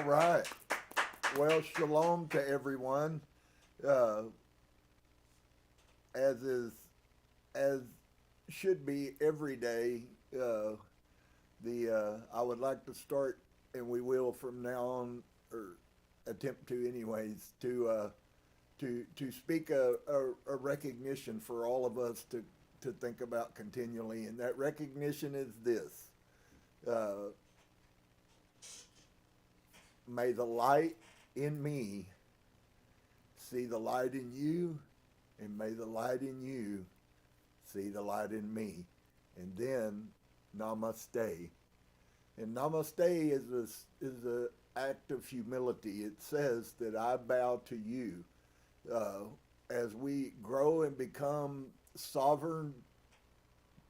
All right. Well, shalom to everyone. Uh, as is, as should be every day. I would like to start, and we will from now on, or attempt to, anyways, to speak a recognition for all of us to think about continually, and that recognition is this: uh, may the light in me see the light in you, and may the light in you see the light in me. And then namaste. And namaste is a act of humility. It says that I bow to you. As we grow and become sovereign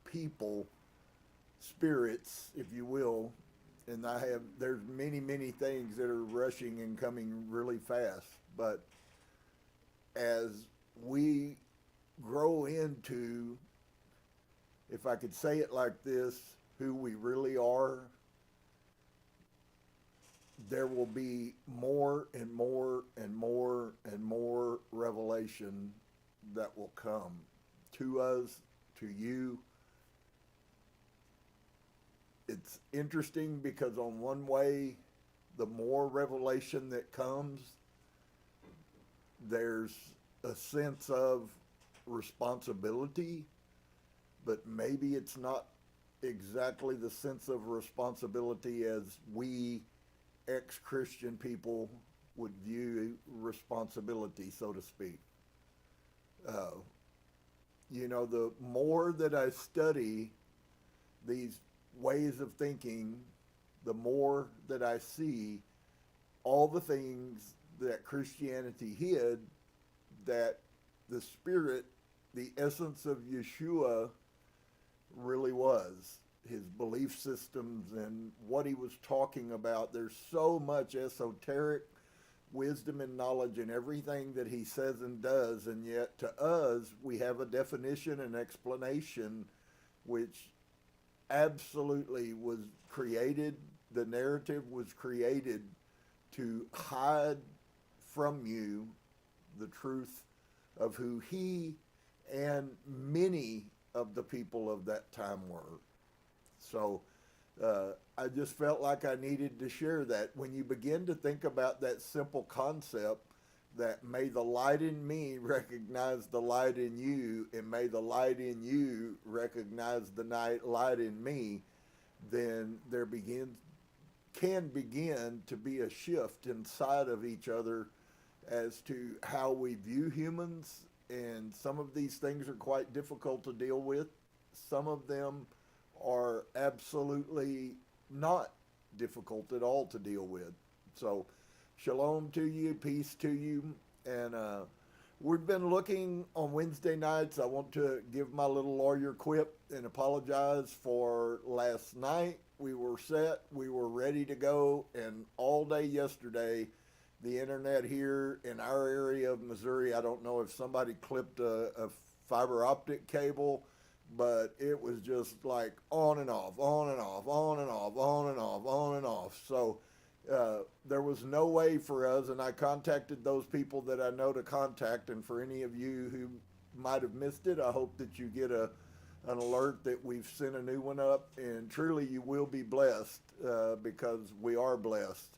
people, spirits, if you will, and there's many things that are rushing and coming really fast, but as we grow into, if I could say it like this, who we really are, there will be more and more and more and more revelation that will come to us, to you. It's interesting because on one way, the more revelation that comes, there's a sense of responsibility, but maybe it's not exactly the sense of responsibility as we ex-Christian people would view responsibility, so to speak. The more that I study these ways of thinking, the more that I see all the things that Christianity hid, that the spirit, the essence of Yeshua really was, his belief systems and what he was talking about. There's so much esoteric wisdom and knowledge in everything that he says and does, and yet to us, we have a definition and explanation which absolutely was created, the narrative was created to hide from you the truth of who he and many of the people of that time were. So I just felt like I needed to share that. When you begin to think about that simple concept, that may the light in me recognize the light in you, and may the light in you recognize the light in me, then there can begin to be a shift inside of each other as to how we view humans. And some of these things are quite difficult to deal with. Some of them are absolutely not difficult at all to deal with. So shalom to you, peace to you. And we've been looking on Wednesday nights. I want to give my little lawyer quip and apologize for last night. We were set, we were ready to go, and all day yesterday, the internet here in our area of Missouri, I don't know if somebody clipped a fiber optic cable, but it was just like on and off, on and off, on and off, on and off, on and off. So there was no way for us, and I contacted those people that I know to contact, and for any of you who might have missed it, I hope that you get an alert that we've sent a new one up, and truly you will be blessed because we are blessed.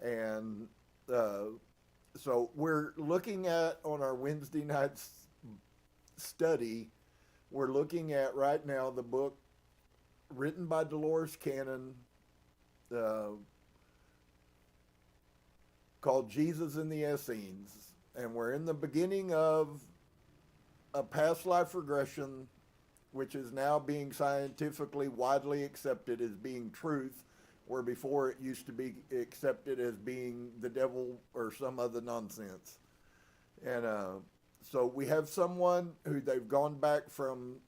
And so we're looking at, on our Wednesday night's study, we're looking at right now the book written by Dolores called Jesus in the Essenes. And we're in the beginning of a past life regression, which is now being scientifically widely accepted as being truth, where before it used to be accepted as being the devil or some other nonsense. And so we have someone who they've gone back from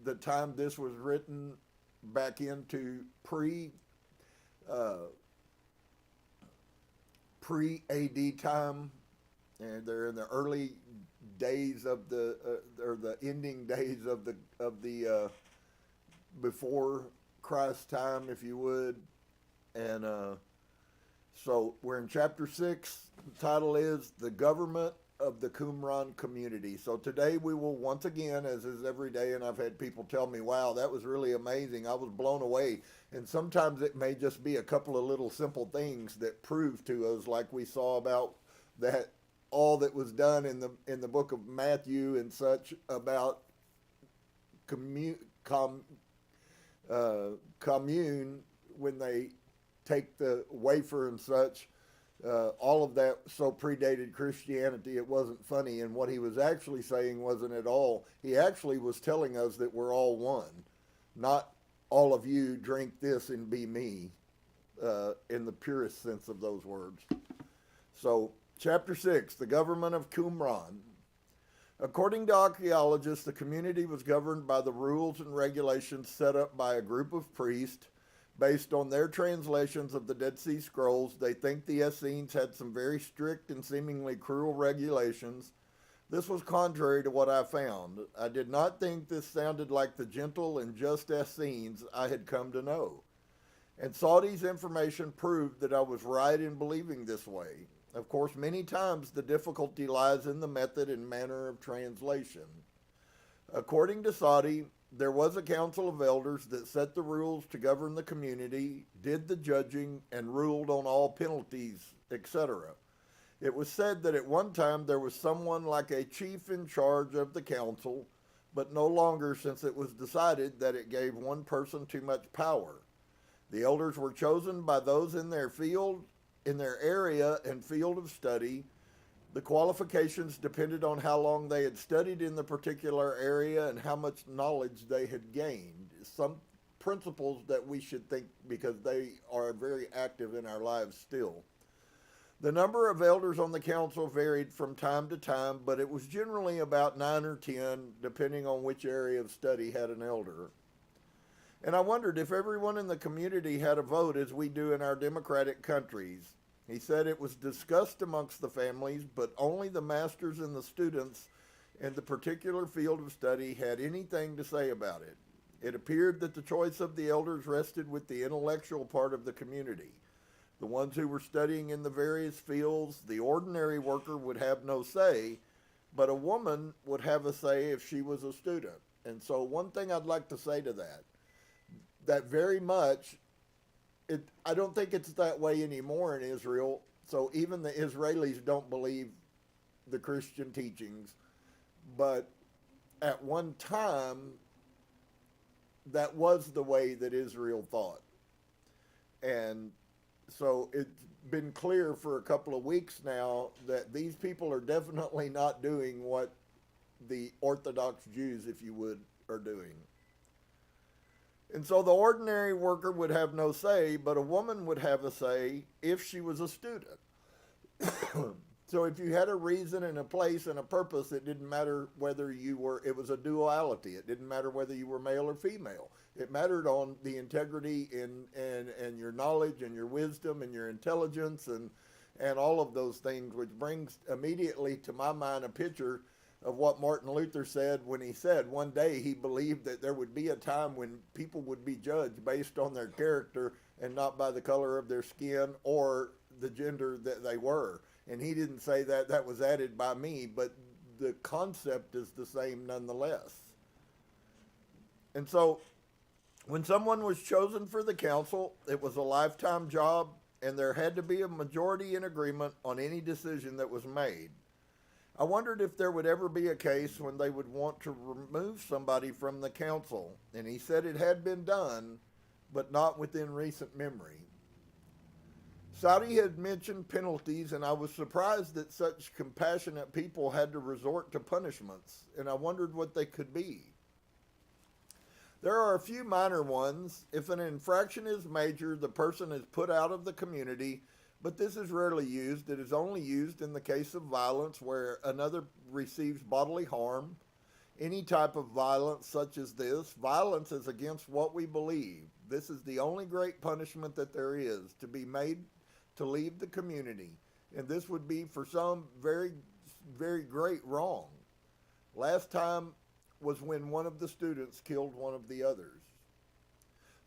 the time this was written back into pre-AD time, and they're in the early days of or the ending days of the before Christ time, if you would. And So we're in chapter 6. The title is The Government of the Qumran Community. So today we will once again, as is every day, and I've had people tell me, wow, that was really amazing. I was blown away. And sometimes it may just be a couple of little simple things that prove to us, like we saw about that all that was done in the book of Matthew and such about commune when they take the wafer and such. All of that so predated Christianity, it wasn't funny. And what he was actually saying wasn't at all. He actually was telling us that we're all one, not all of you drink this and be me, in the purest sense of those words. So, chapter 6, the government of Qumran. According to archaeologists, the community was governed by the rules and regulations set up by a group of priests. Based on their translations of the Dead Sea Scrolls, they think the Essenes had some very strict and seemingly cruel regulations. This was contrary to what I found. I did not think this sounded like the gentle and just Essenes I had come to know. And Saudi's information proved that I was right in believing this way. Of course, many times the difficulty lies in the method and manner of translation. According to Saudi, there was a council of elders that set the rules to govern the community, did the judging, and ruled on all penalties, etc. It was said that at one time there was someone like a chief in charge of the council, but no longer, since it was decided that it gave one person too much power. The elders were chosen by those in their field, in their area and field of study. The qualifications depended on how long they had studied in the particular area and how much knowledge they had gained. Some principles that we should think, because they are very active in our lives still. The number of elders on the council varied from time to time, but it was generally about 9 or 10, depending on which area of study had an elder. And I wondered if everyone in the community had a vote as we do in our democratic countries. He said it was discussed amongst the families, but only the masters and the students in the particular field of study had anything to say about it. It appeared that the choice of the elders rested with the intellectual part of the community. The ones who were studying in the various fields, the ordinary worker would have no say, but a woman would have a say if she was a student. And so one thing I'd like to say to that very much, I don't think it's that way anymore in Israel. So even the Israelis don't believe the Christian teachings. But at one time, that was the way that Israel thought. And so it's been clear for a couple of weeks now that these people are definitely not doing what the Orthodox Jews, if you would, are doing. And so the ordinary worker would have no say, but a woman would have a say if she was a student. So if you had a reason and a place and a purpose, it didn't matter whether you were, it was a duality. It didn't matter whether you were male or female. It mattered on the integrity and your knowledge and your wisdom and your intelligence and all of those things, which brings immediately to my mind a picture of what Martin Luther said when he said one day he believed that there would be a time when people would be judged based on their character and not by the color of their skin or the gender that they were. And he didn't say that, that was added by me, but the concept is the same nonetheless. And so when someone was chosen for the council, it was a lifetime job, and there had to be a majority in agreement on any decision that was made. I wondered if there would ever be a case when they would want to remove somebody from the council, and he said it had been done, but not within recent memory. Saudi had mentioned penalties, and I was surprised that such compassionate people had to resort to punishments, and I wondered what they could be. There are a few minor ones. If an infraction is major, the person is put out of the community, but this is rarely used. It is only used in the case of violence where another receives bodily harm. Any type of violence such as this, violence is against what we believe. This is the only great punishment that there is, to be made to leave the community. And this would be for some very, very great wrong. Last time was when one of the students killed one of the others.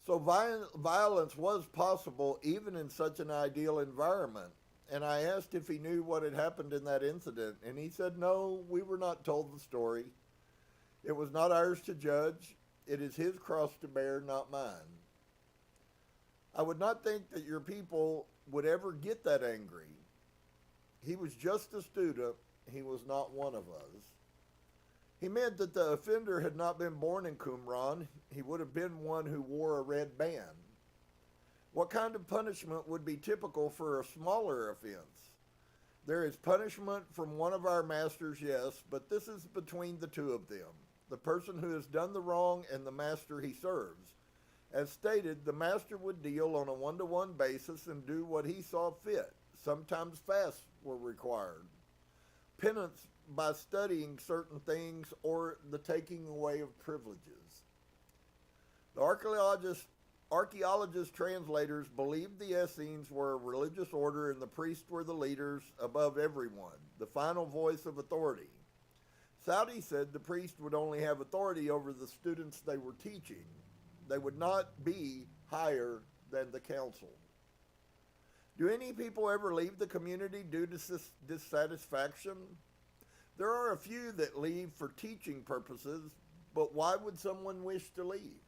So violence was possible even in such an ideal environment. And I asked if he knew what had happened in that incident, and he said, no, we were not told the story. It was not ours to judge. It is his cross to bear, not mine. I would not think that your people would ever get that angry. He was just a student. He was not one of us. He meant that the offender had not been born in Qumran. He would have been one who wore a red band. What kind of punishment would be typical for a smaller offense? There is punishment from one of our masters, yes, but this is between the two of them, the person who has done the wrong and the master he serves. As stated, the master would deal on a one-to-one basis and do what he saw fit. Sometimes fasts were required. Penance by studying certain things or the taking away of privileges. The archaeologist translators believed the Essenes were a religious order and the priests were the leaders above everyone, the final voice of authority. Saudi said the priest would only have authority over the students they were teaching. They would not be higher than the council. Do any people ever leave the community due to dissatisfaction? There are a few that leave for teaching purposes, but why would someone wish to leave?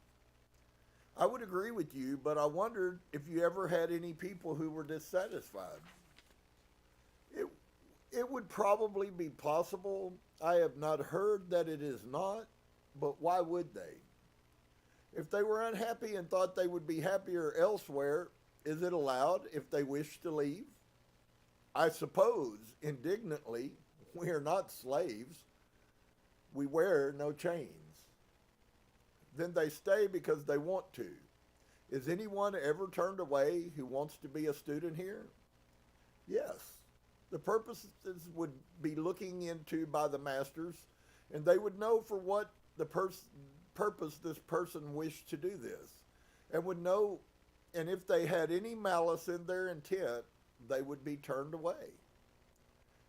I would agree with you, but I wondered if you ever had any people who were dissatisfied. It would probably be possible. I have not heard that it is not, but why would they? If they were unhappy and thought they would be happier elsewhere, is it allowed if they wish to leave? I suppose, indignantly, we are not slaves. We wear no chains. Then they stay because they want to. Is anyone ever turned away who wants to be a student here? Yes. The purposes would be looking into by the masters, and they would know for what the purpose this person wished to do this, and would know, and if they had any malice in their intent, they would be turned away.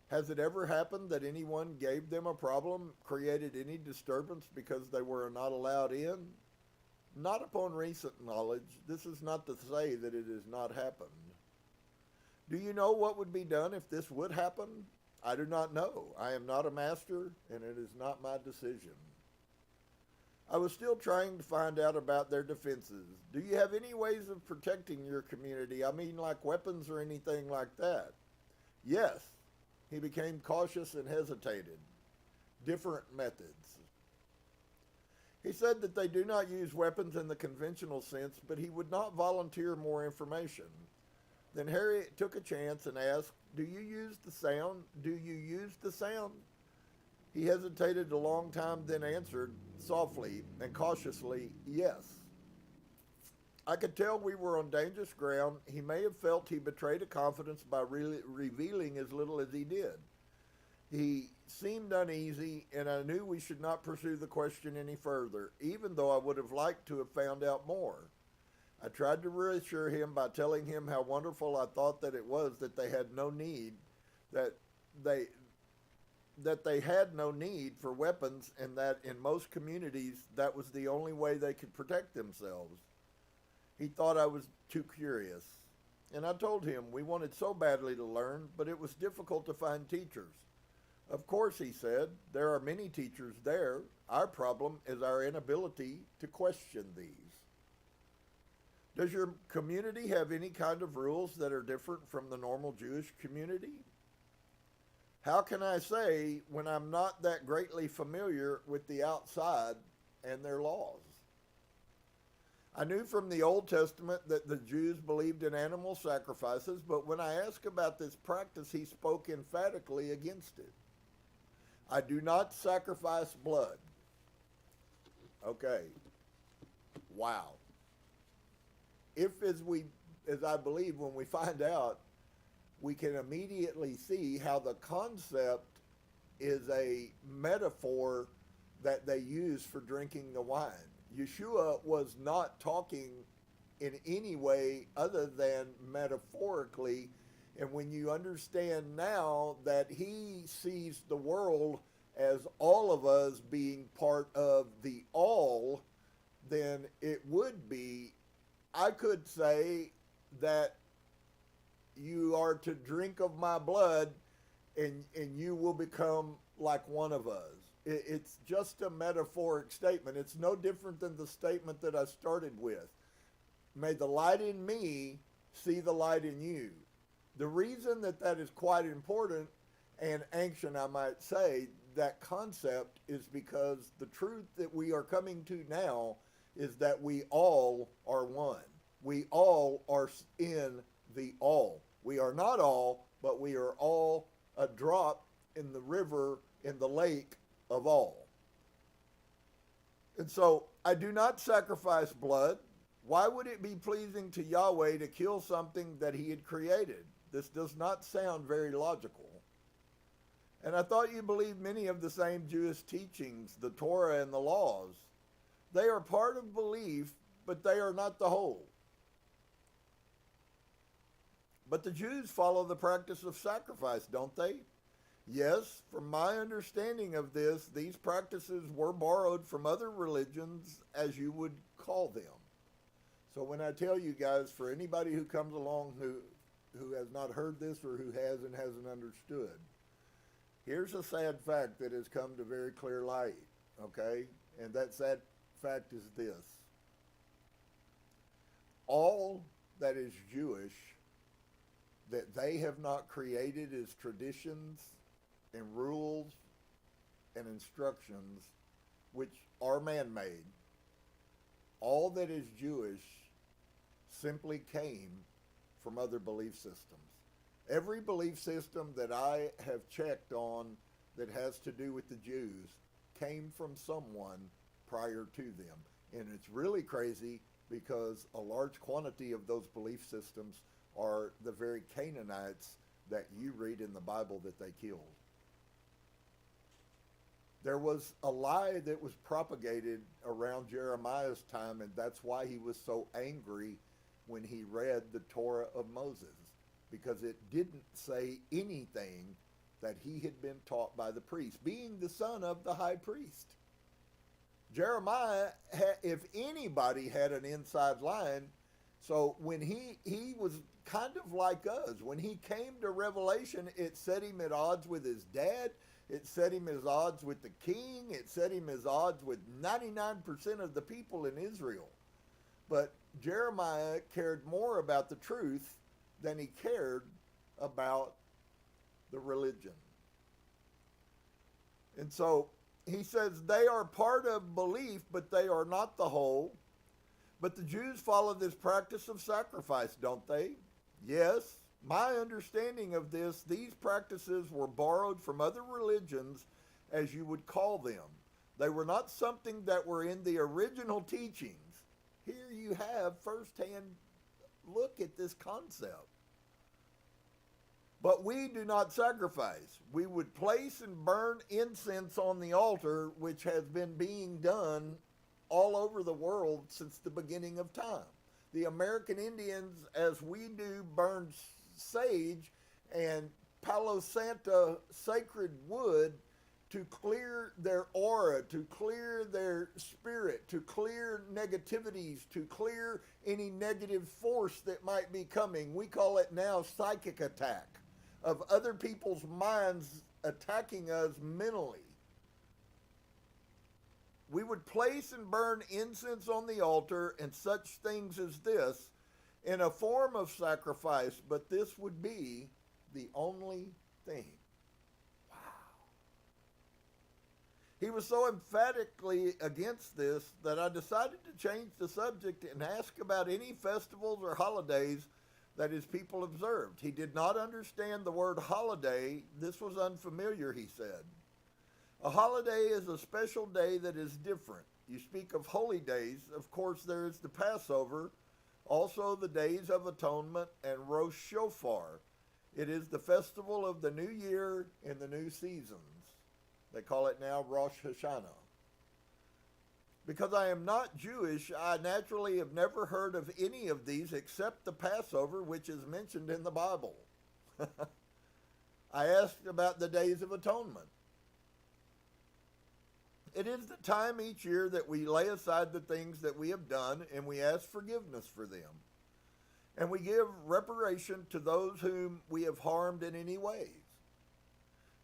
Has it ever happened that anyone gave them a problem, created any disturbance because they were not allowed in? Not upon recent knowledge. This is not to say that it has not happened. Do you know what would be done if this would happen? I do not know. I am not a master, and it is not my decision. I was still trying to find out about their defenses. Do you have any ways of protecting your community? I mean, like weapons or anything like that? Yes. He became cautious and hesitated. Different methods. He said that they do not use weapons in the conventional sense, but he would not volunteer more information. Then Harry took a chance and asked, do you use the sound? Do you use the sound? He hesitated a long time, then answered softly and cautiously, yes. I could tell we were on dangerous ground. He may have felt he betrayed a confidence by revealing as little as he did. He seemed uneasy, and I knew we should not pursue the question any further, even though I would have liked to have found out more. I tried to reassure him by telling him how wonderful I thought that it was that they had no need, that they had no need for weapons, and that in most communities that was the only way they could protect themselves. He thought I was too curious, and I told him we wanted so badly to learn, but it was difficult to find teachers. Of course, he said, there are many teachers there. Our problem is our inability to question these. Does your community have any kind of rules that are different from the normal Jewish community? How can I say when I'm not that greatly familiar with the outside and their laws? I knew from the Old Testament that the Jews believed in animal sacrifices, but when I asked about this practice, he spoke emphatically against it. I do not sacrifice blood. Okay. Wow. If, as I believe, when we find out, we can immediately see how the concept is a metaphor that they use for drinking the wine. Yeshua was not talking in any way other than metaphorically, and when you understand now that he sees the world as all of us being part of the all, then it would be could say that you are to drink of my blood and you will become like one of us. It's just a metaphoric statement. It's no different than the statement that I started with. May the light in me see the light in you. The reason that that is quite important and ancient, I might say, that concept is because the truth that we are coming to now is that we all are one. We all are in the all. We are not all, but we are all a drop in the river, in the lake of all. And so I do not sacrifice blood. Why would it be pleasing to Yahweh to kill something that he had created? This does not sound very logical. And I thought you believed many of the same Jewish teachings, the Torah and the laws. They are part of belief, but they are not the whole. But the Jews follow the practice of sacrifice, don't they? Yes, from my understanding of this, these practices were borrowed from other religions, as you would call them. So when I tell you guys, for anybody who comes along who has not heard this or who has and hasn't understood, here's a sad fact that has come to very clear light, okay? And that sad fact is this. All that is Jewish that they have not created as traditions and rules and instructions which are man-made, all that is Jewish simply came from other belief systems. Every belief system that I have checked on that has to do with the Jews came from someone prior to them. And it's really crazy because a large quantity of those belief systems are the very Canaanites that you read in the Bible that they killed. There was a lie that was propagated around Jeremiah's time, and that's why he was so angry when he read the Torah of Moses, because it didn't say anything that he had been taught by the priest, being the son of the high priest. Jeremiah, if anybody had an inside line, so when he was kind of like us. When he came to Revelation, it set him at odds with his dad. It set him at odds with the king. It set him at odds with 99% of the people in Israel. But Jeremiah cared more about the truth than he cared about the religion. And so he says they are part of belief, but they are not the whole. But the Jews follow this practice of sacrifice, don't they? Yes. My understanding of this, these practices were borrowed from other religions, as you would call them. They were not something that were in the original teachings. Here you have firsthand look at this concept. But we do not sacrifice. We would place and burn incense on the altar, which has been being done all over the world since the beginning of time. The American Indians, as we do, burn sage and Palo Santo sacred wood to clear their aura, to clear their spirit, to clear negativities, to clear any negative force that might be coming. We call it now psychic attack of other people's minds attacking us mentally. We would place and burn incense on the altar and such things as this in a form of sacrifice, but this would be the only thing. Wow. He was so emphatically against this that I decided to change the subject and ask about any festivals or holidays that his people observed. He did not understand the word holiday. This was unfamiliar, he said. A holiday is a special day that is different. You speak of holy days. Of course, there is the Passover, also the Days of Atonement, and Rosh Shofar. It is the festival of the new year and the new seasons. They call it now Rosh Hashanah. Because I am not Jewish, I naturally have never heard of any of these except the Passover, which is mentioned in the Bible. I asked about the Days of Atonement. It is the time each year that we lay aside the things that we have done and we ask forgiveness for them. And we give reparation to those whom we have harmed in any ways.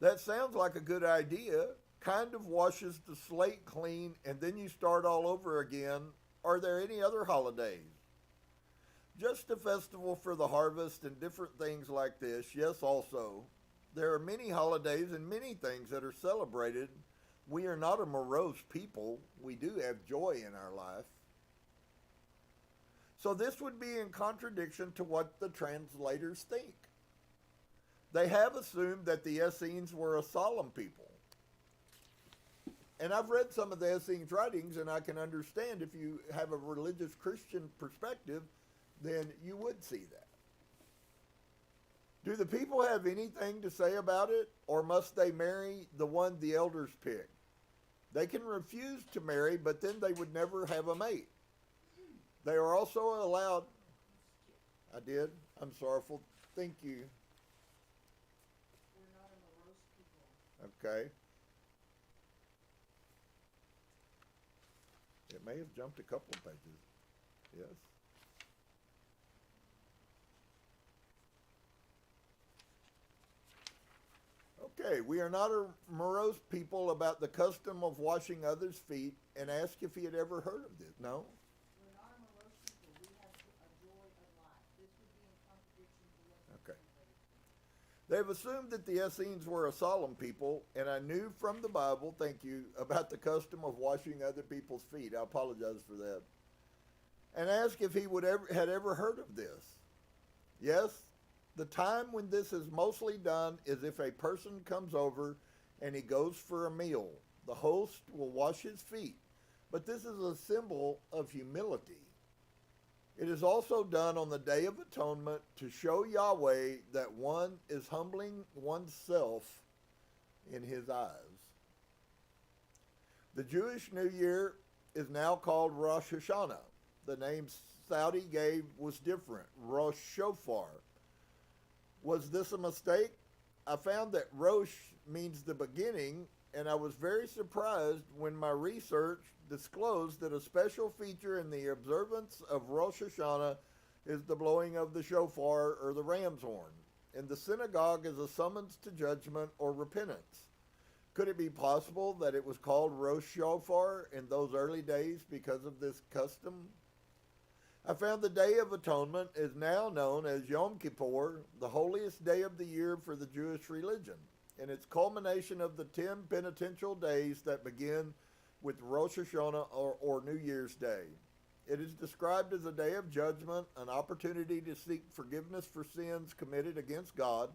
That sounds like a good idea, kind of washes the slate clean, and then you start all over again. Are there any other holidays? Just a festival for the harvest and different things like this, yes, also. There are many holidays and many things that are celebrated. We are not a morose people. We do have joy in our life. So this would be in contradiction to what the translators think. They have assumed that the Essenes were a solemn people. And I've read some of the Essenes writings, and I can understand if you have a religious Christian perspective, then you would see that. Do the people have anything to say about it, or must they marry the one the elders pick? They can refuse to marry, but then they would never have a mate. They are also allowed. I did. I'm sorrowful. Thank you. We're not a morose people. Okay. It may have jumped a couple of pages. Yes. Okay, we are not a morose people about the custom of washing others' feet, and ask if he had ever heard of this. No? We're not a morose people. We have a joy of life. This would be in contradiction to what Okay. They've assumed that the Essenes were a solemn people, and I knew from the Bible, thank you, about the custom of washing other people's feet. I apologize for that. And asked if he had ever heard of this. Yes, the time when this is mostly done is if a person comes over and he goes for a meal. The host will wash his feet, but this is a symbol of humility. It is also done on the Day of Atonement to show Yahweh that one is humbling oneself in his eyes. The Jewish New Year is now called Rosh Hashanah. The name Saudi gave was different, Rosh Shofar. Was this a mistake? I found that Rosh means the beginning, and I was very surprised when my research disclosed that a special feature in the observance of Rosh Hashanah is the blowing of the shofar or the ram's horn. In the synagogue is a summons to judgment or repentance. Could it be possible that it was called Rosh Shofar in those early days because of this custom? I found the Day of Atonement is now known as Yom Kippur, the holiest day of the year for the Jewish religion, and its culmination of the 10 penitential days that begin with Rosh Hashanah or New Year's Day. It is described as a day of judgment, an opportunity to seek forgiveness for sins committed against God.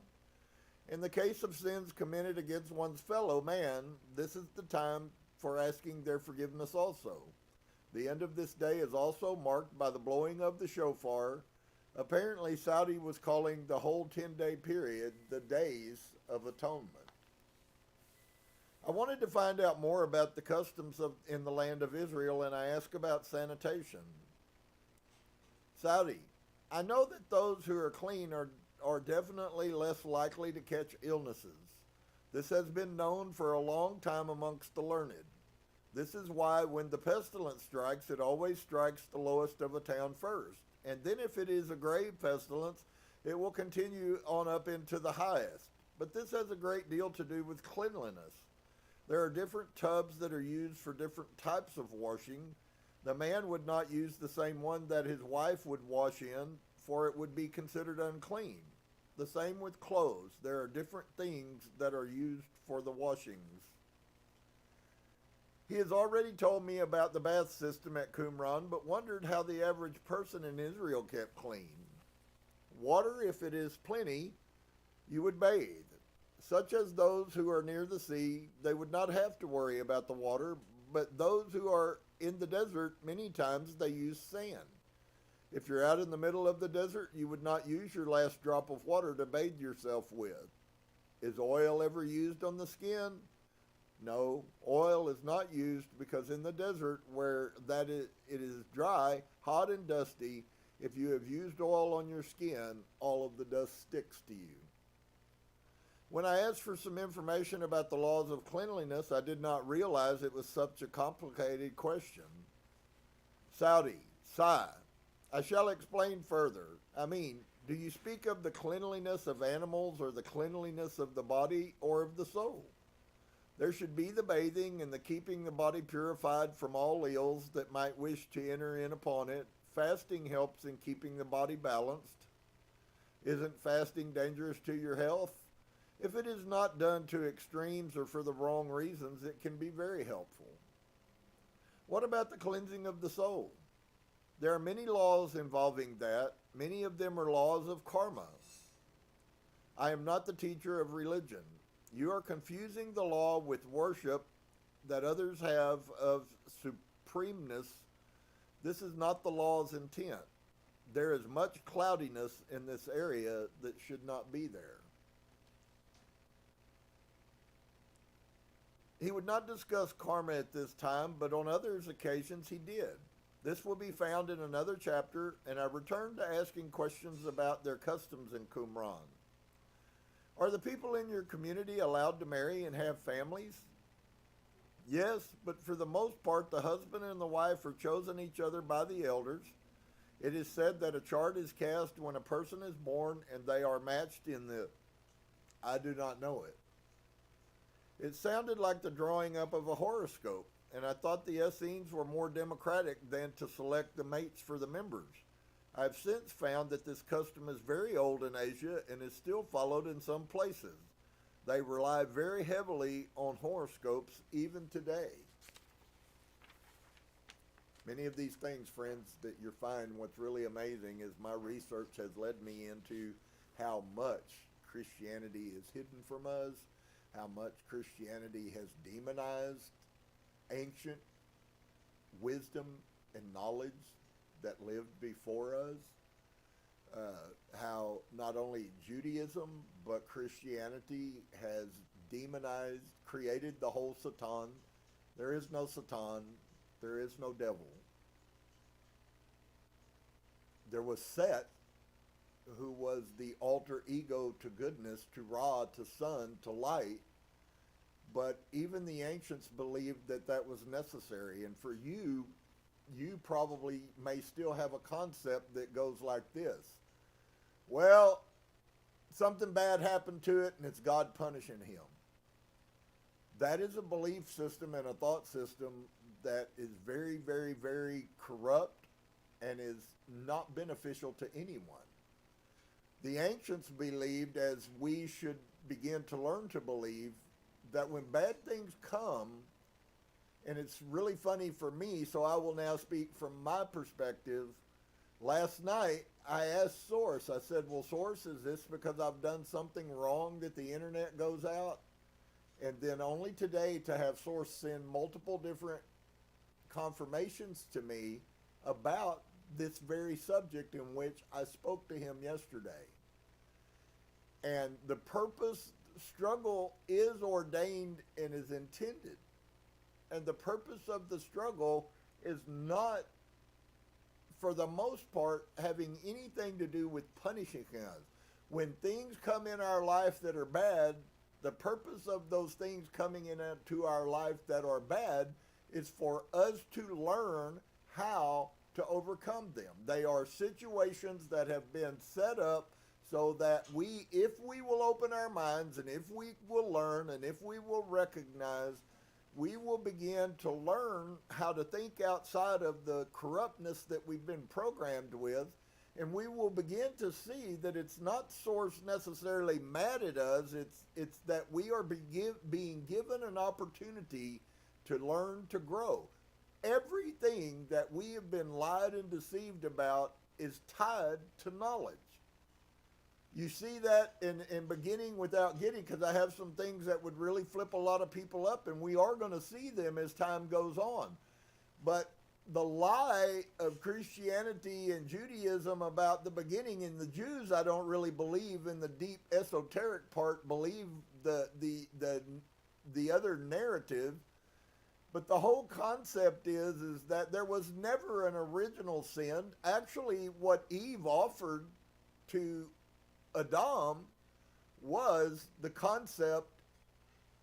In the case of sins committed against one's fellow man, this is the time for asking their forgiveness also. The end of this day is also marked by the blowing of the shofar. Apparently, Saudi was calling the whole 10-day period the Days of Atonement. I wanted to find out more about the customs in the land of Israel, and I asked about sanitation. Saudi, I know that those who are clean are definitely less likely to catch illnesses. This has been known for a long time amongst the learned. This is why when the pestilence strikes, it always strikes the lowest of a town first. And then if it is a grave pestilence, it will continue on up into the highest. But this has a great deal to do with cleanliness. There are different tubs that are used for different types of washing. The man would not use the same one that his wife would wash in, for it would be considered unclean. The same with clothes. There are different things that are used for the washings. He has already told me about the bath system at Qumran, but wondered how the average person in Israel kept clean. Water, if it is plenty, you would bathe. Such as those who are near the sea, they would not have to worry about the water, but those who are in the desert, many times they use sand. If you're out in the middle of the desert, you would not use your last drop of water to bathe yourself with. Is oil ever used on the skin? No, oil is not used because in the desert where it is dry, hot and dusty, if you have used oil on your skin, all of the dust sticks to you. When I asked for some information about the laws of cleanliness, I did not realize it was such a complicated question. Saudi, Sai, I shall explain further. I mean, do you speak of the cleanliness of animals or the cleanliness of the body or of the soul? There should be the bathing and the keeping the body purified from all ills that might wish to enter in upon it. Fasting helps in keeping the body balanced. Isn't fasting dangerous to your health? If it is not done to extremes or for the wrong reasons, it can be very helpful. What about the cleansing of the soul? There are many laws involving that. Many of them are laws of karma. I am not the teacher of religion. You are confusing the law with worship that others have of supremeness. This is not the law's intent. There is much cloudiness in this area that should not be there. He would not discuss karma at this time, but on other occasions he did. This will be found in another chapter, and I return to asking questions about their customs in Qumran. Are the people in your community allowed to marry and have families? Yes, but for the most part, the husband and the wife are chosen each other by the elders. It is said that a chart is cast when a person is born, and they are matched in the... I do not know it. It sounded like the drawing up of a horoscope, and I thought the Essenes were more democratic than to select the mates for the members. I have since found that this custom is very old in Asia and is still followed in some places. They rely very heavily on horoscopes even today. Many of these things, friends, that you're finding, what's really amazing is my research has led me into how much Christianity is hidden from us, how much Christianity has demonized ancient wisdom and knowledge that lived before us, how not only Judaism but Christianity has demonized, created the whole Satan. There is no Satan, there is no devil. There was Set, who was the alter ego to goodness, to Ra, to sun, to light. But even the ancients believed that that was necessary. And for you, you probably may still have a concept that goes like this. Well, something bad happened to it and it's God punishing him. That is a belief system and a thought system that is very, very, very corrupt and is not beneficial to anyone. The ancients believed, as we should begin to learn to believe, that when bad things come, and it's really funny for me, so I will now speak from my perspective. Last night, I asked Source, I said, well, Source, is this because I've done something wrong that the internet goes out? And then only today to have Source send multiple different confirmations to me about this very subject in which I spoke to him yesterday. And the purpose, struggle is ordained and is intended. And the purpose of the struggle is not, for the most part, having anything to do with punishing us. When things come in our life that are bad, the purpose of those things coming into our life that are bad is for us to learn how to overcome them. They are situations that have been set up so that we, if we will open our minds and if we will learn and if we will recognize, we will begin to learn how to think outside of the corruptness that we've been programmed with, and we will begin to see that it's not Source necessarily mad at us, it's that we are being given an opportunity to learn to grow. Everything that we have been lied and deceived about is tied to knowledge. You see that in beginning without getting, because I have some things that would really flip a lot of people up, and we are going to see them as time goes on. But the lie of Christianity and Judaism about the beginning, and the Jews, I don't really believe in the deep esoteric part, believe the other narrative. But the whole concept is that there was never an original sin. Actually, what Eve offered to Adam was the concept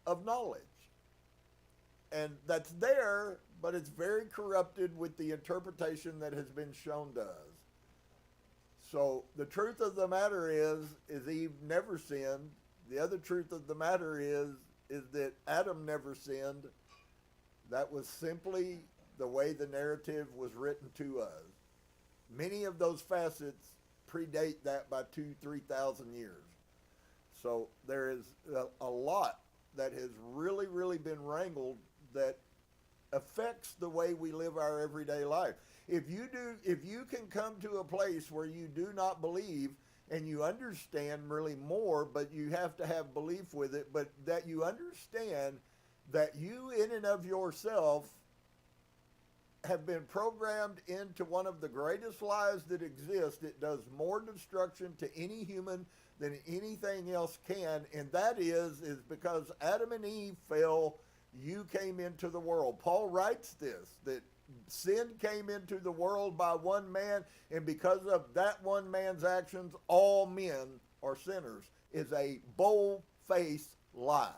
of knowledge. And that's there, but it's very corrupted with the interpretation that has been shown to us. So the truth of the matter is Eve never sinned. The other truth of the matter is that Adam never sinned. That was simply the way the narrative was written to us. Many of those facets predate that by 2,000-3,000 years. So there is a lot that has really, really been wrangled that affects the way we live our everyday life. If you can come to a place where you do not believe and you understand really more, but you have to have belief with it, but that you understand that you in and of yourself have been programmed into one of the greatest lies that exist. It does more destruction to any human than anything else can, and that is because Adam and Eve fell, you came into the world. Paul writes this, that sin came into the world by one man, and because of that one man's actions, all men are sinners, is a bold-faced lie.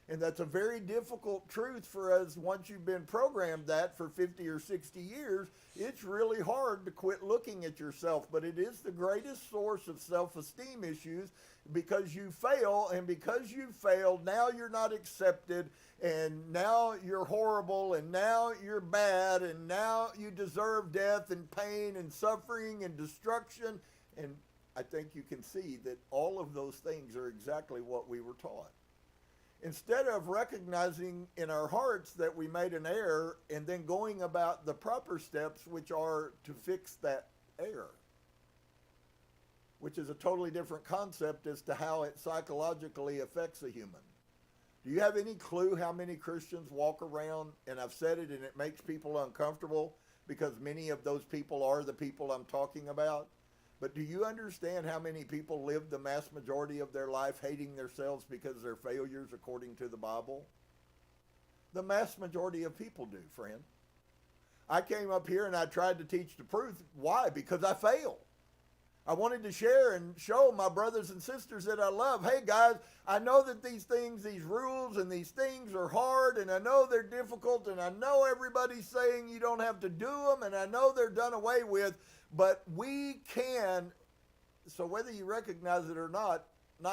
And that's a very difficult truth for us once you've been programmed that for 50 or 60 years. It's really hard to quit looking at yourself, but it is the greatest source of self-esteem issues because you fail, and because you failed, now you're not accepted, and now you're horrible, and now you're bad, and now you deserve death and pain and suffering and destruction. And I think you can see that all of those things are exactly what we were taught. Instead of recognizing in our hearts that we made an error and then going about the proper steps, which are to fix that error, which is a totally different concept as to how it psychologically affects a human. Do you have any clue how many Christians walk around, and I've said it and it makes people uncomfortable because many of those people are the people I'm talking about? But do you understand how many people live the mass majority of their life hating themselves because they're failures according to the Bible? The mass majority of people do, friend. I came up here and I tried to teach the truth. Why? Because I failed. I wanted to share and show my brothers and sisters that I love. Hey guys, I know that these things, these rules and these things are hard, and I know they're difficult, and I know everybody's saying you don't have to do them, and I know they're done away with, but we can. So whether you recognize it or not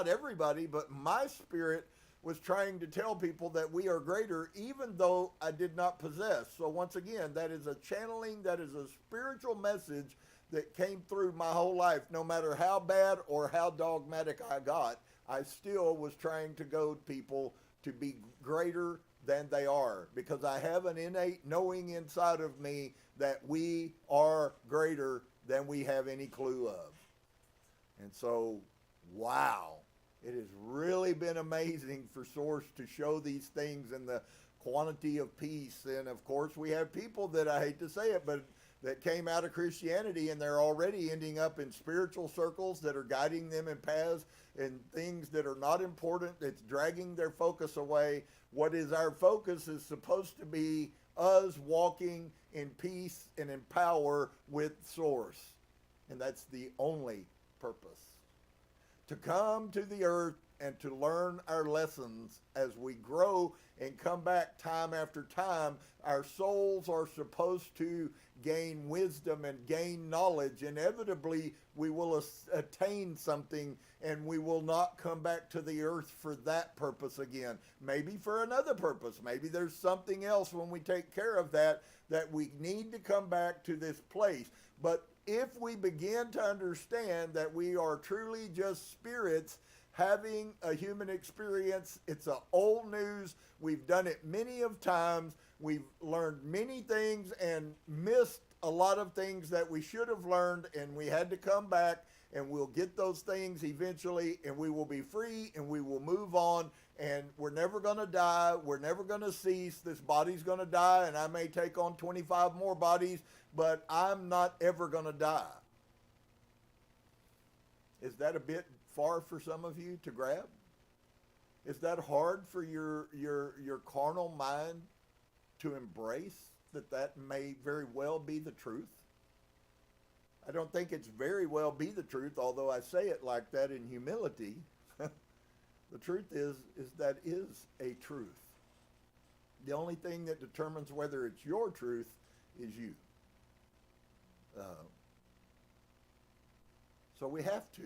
everybody, but my spirit was trying to tell people that we are greater even though I did not possess. So once again, that is a channeling, that is a spiritual message that came through my whole life. No matter how bad or how dogmatic I got, I still was trying to goad people to be greater than they are, because I have an innate knowing inside of me that we are greater than we have any clue of. And so, wow, it has really been amazing for Source to show these things in the quantity of peace. And of course, we have people that, I hate to say it, but that came out of Christianity and they're already ending up in spiritual circles that are guiding them in paths and things that are not important. It's dragging their focus away. What is our focus is supposed to be us walking in peace and in power with Source. And that's the only purpose. To come to the earth and to learn our lessons as we grow and come back time after time. Our souls are supposed to gain wisdom and gain knowledge. Inevitably, we will attain something, and we will not come back to the earth for that purpose again. Maybe for another purpose. Maybe there's something else when we take care of that we need to come back to this place. But if we begin to understand that we are truly just spirits having a human experience, it's a old news. We've done it many of times. We've learned many things and missed a lot of things that we should have learned, and we had to come back, and we'll get those things eventually, and we will be free, and we will move on, and we're never going to die. We're never going to cease. This body's going to die, and I may take on 25 more bodies, but I'm not ever going to die. Is that a bit far for some of you to grab? Is that hard for your carnal mind to embrace, that may very well be the truth? I don't think it's very well be the truth, although I say it like that in humility. The truth is that is a truth. The only thing that determines whether it's your truth is you. So we have to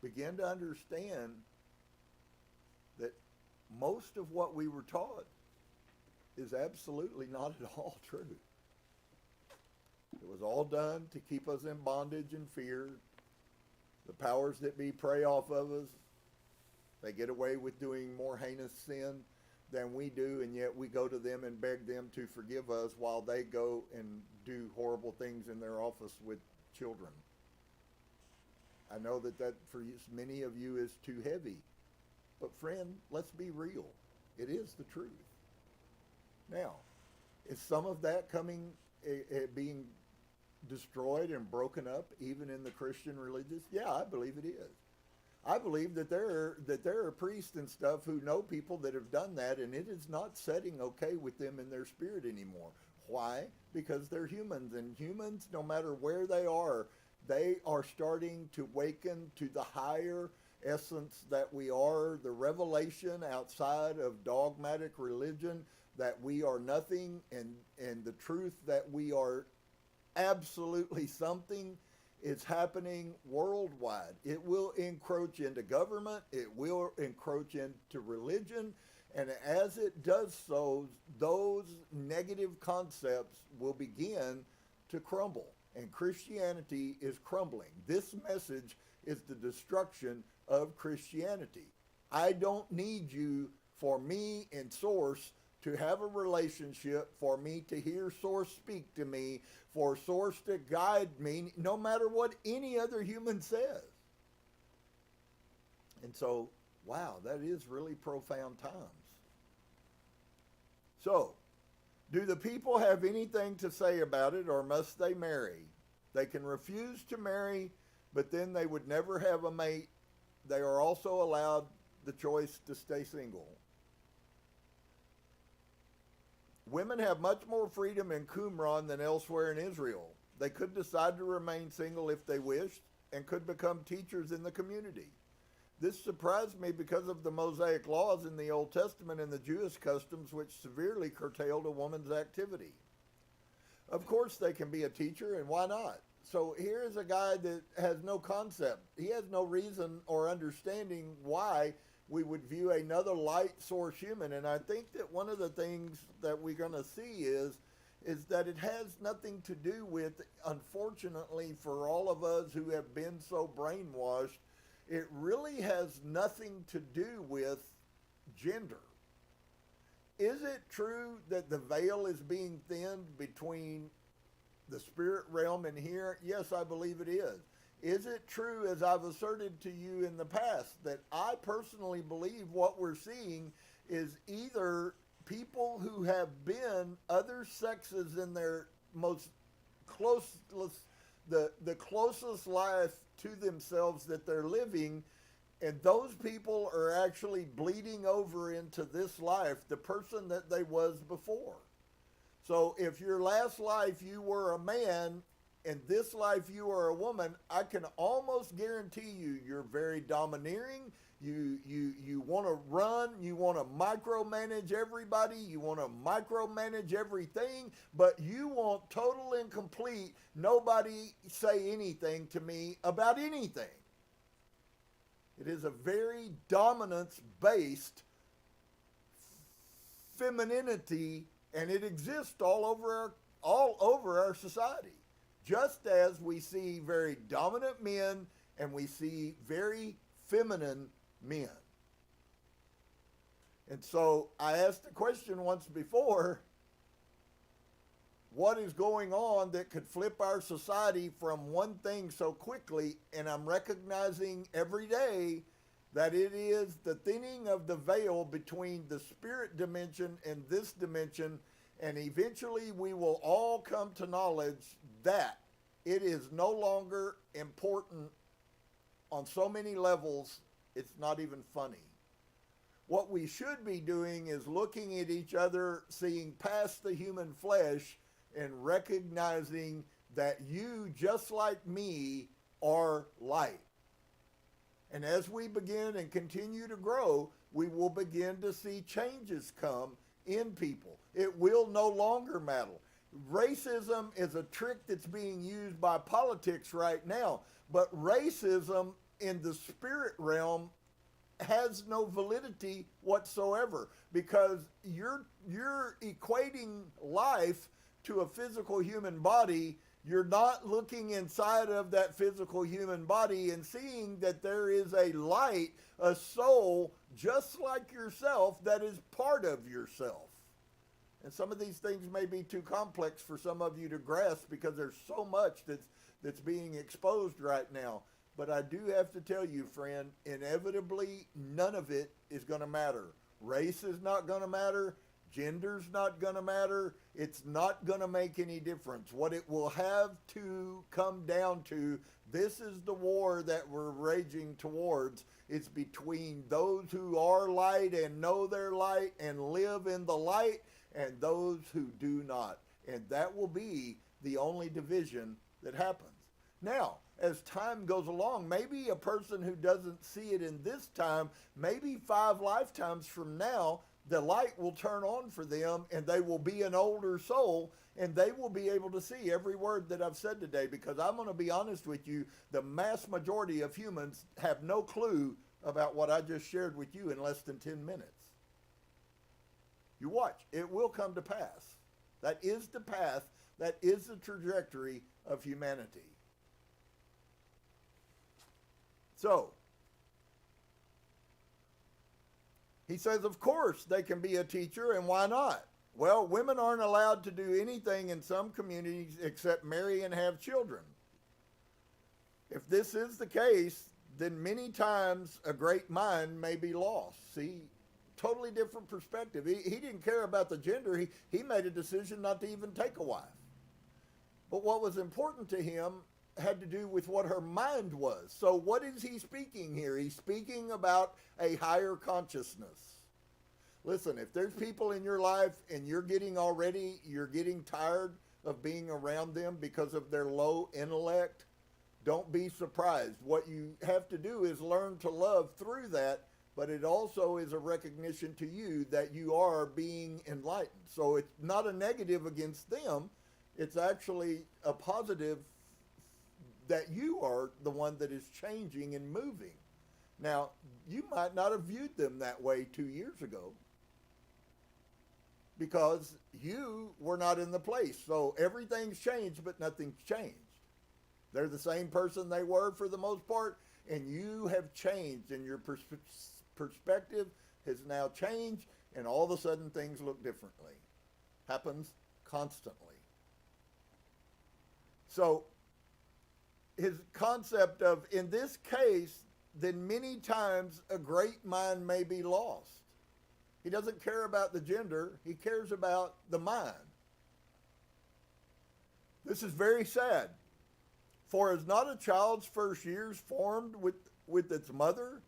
begin to understand that most of what we were taught is absolutely not at all true. It was all done to keep us in bondage and fear. The powers that be prey off of us. They get away with doing more heinous sin than we do, and yet we go to them and beg them to forgive us while they go and do horrible things in their office with children. I know that for many of you is too heavy. But friend, let's be real. It is the truth. Now, is some of that being destroyed and broken up even in the Christian religious? Yeah, I believe it is. I believe that there are priests and stuff who know people that have done that, and it is not setting okay with them in their spirit anymore. Why? Because they're humans, and humans, no matter where they are starting to waken to the higher essence that we are, the revelation outside of dogmatic religion, that we are nothing, and the truth that we are absolutely something. It's happening worldwide. It will encroach into government. It will encroach into religion. And as it does so, those negative concepts will begin to crumble. And Christianity is crumbling. This message is the destruction of Christianity. I don't need you, for me and Source, to have a relationship, for me to hear Source speak to me, for Source to guide me, no matter what any other human says. And so, wow, that is really profound times. So, do the people have anything to say about it, or must they marry? They can refuse to marry, but then they would never have a mate. They are also allowed the choice to stay single. Women have much more freedom in Qumran than elsewhere in Israel. They could decide to remain single if they wished and could become teachers in the community. This surprised me because of the Mosaic laws in the Old Testament and the Jewish customs which severely curtailed a woman's activity. Of course they can be a teacher, and why not? So here's a guy that has no concept. He has no reason or understanding why we would view another light source human. And I think that one of the things that we're going to see is that it has nothing to do with, unfortunately for all of us who have been so brainwashed, it really has nothing to do with gender. Is it true that the veil is being thinned between the spirit realm and here? Yes, I believe it is. Is it true, as I've asserted to you in the past, that I personally believe what we're seeing is either people who have been other sexes in their most closest, the closest life to themselves that they're living, and those people are actually bleeding over into this life, the person that they was before. So if your last life you were a man, in this life you are a woman, I can almost guarantee you're very domineering. You want to run, you want to micromanage everybody, you want to micromanage everything, but you want total and complete, nobody say anything to me about anything. It is a very dominance-based femininity, and it exists all over our society. Just as we see very dominant men and we see very feminine men. And so I asked the question once before, what is going on that could flip our society from one thing so quickly? And I'm recognizing every day that it is the thinning of the veil between the spirit dimension and this dimension, and eventually we will all come to knowledge that it is no longer important on so many levels, it's not even funny. What we should be doing is looking at each other, seeing past the human flesh, and recognizing that you, just like me, are light. And as we begin and continue to grow, we will begin to see changes come in people. It will no longer matter. Racism is a trick that's being used by politics right now, but racism in the spirit realm has no validity whatsoever, because you're equating life to a physical human body. You're not looking inside of that physical human body and seeing that there is a light, a soul, just like yourself, that is part of yourself. And some of these things may be too complex for some of you to grasp, because there's so much that's being exposed right now. But I do have to tell you, friend, inevitably, none of it is going to matter. Race is not going to matter. Gender's not going to matter. It's not going to make any difference. What it will have to come down to, this is the war that we're raging towards. It's between those who are light and know their light and live in the light, and those who do not. And that will be the only division that happens. Now, as time goes along, maybe a person who doesn't see it in this time, maybe 5 lifetimes from now, the light will turn on for them, and they will be an older soul, and they will be able to see every word that I've said today. Because I'm going to be honest with you, the mass majority of humans have no clue about what I just shared with you in less than 10 minutes. You watch, it will come to pass. That is the path, that is the trajectory of humanity. So, he says, of course they can be a teacher, and why not? Well, women aren't allowed to do anything in some communities except marry and have children. If this is the case, then many times a great mind may be lost. See, totally different perspective. He didn't care about the gender. He made a decision not to even take a wife. But what was important to him had to do with what her mind was. So what is he speaking here? He's speaking about a higher consciousness. Listen, if there's people in your life and you're getting tired of being around them because of their low intellect, don't be surprised. What you have to do is learn to love through that, but it also is a recognition to you that you are being enlightened. So it's not a negative against them. It's actually a positive that you are the one that is changing and moving. Now, you might not have viewed them that way 2 years ago because you were not in the place. So everything's changed, but nothing's changed. They're the same person they were for the most part, and you have changed, and your perspective has now changed, and all of a sudden things look differently. Happens constantly. So his concept of, in this case, then many times a great mind may be lost. He doesn't care about the gender. He cares about the mind. This is very sad. For is not a child's first years formed with its mother?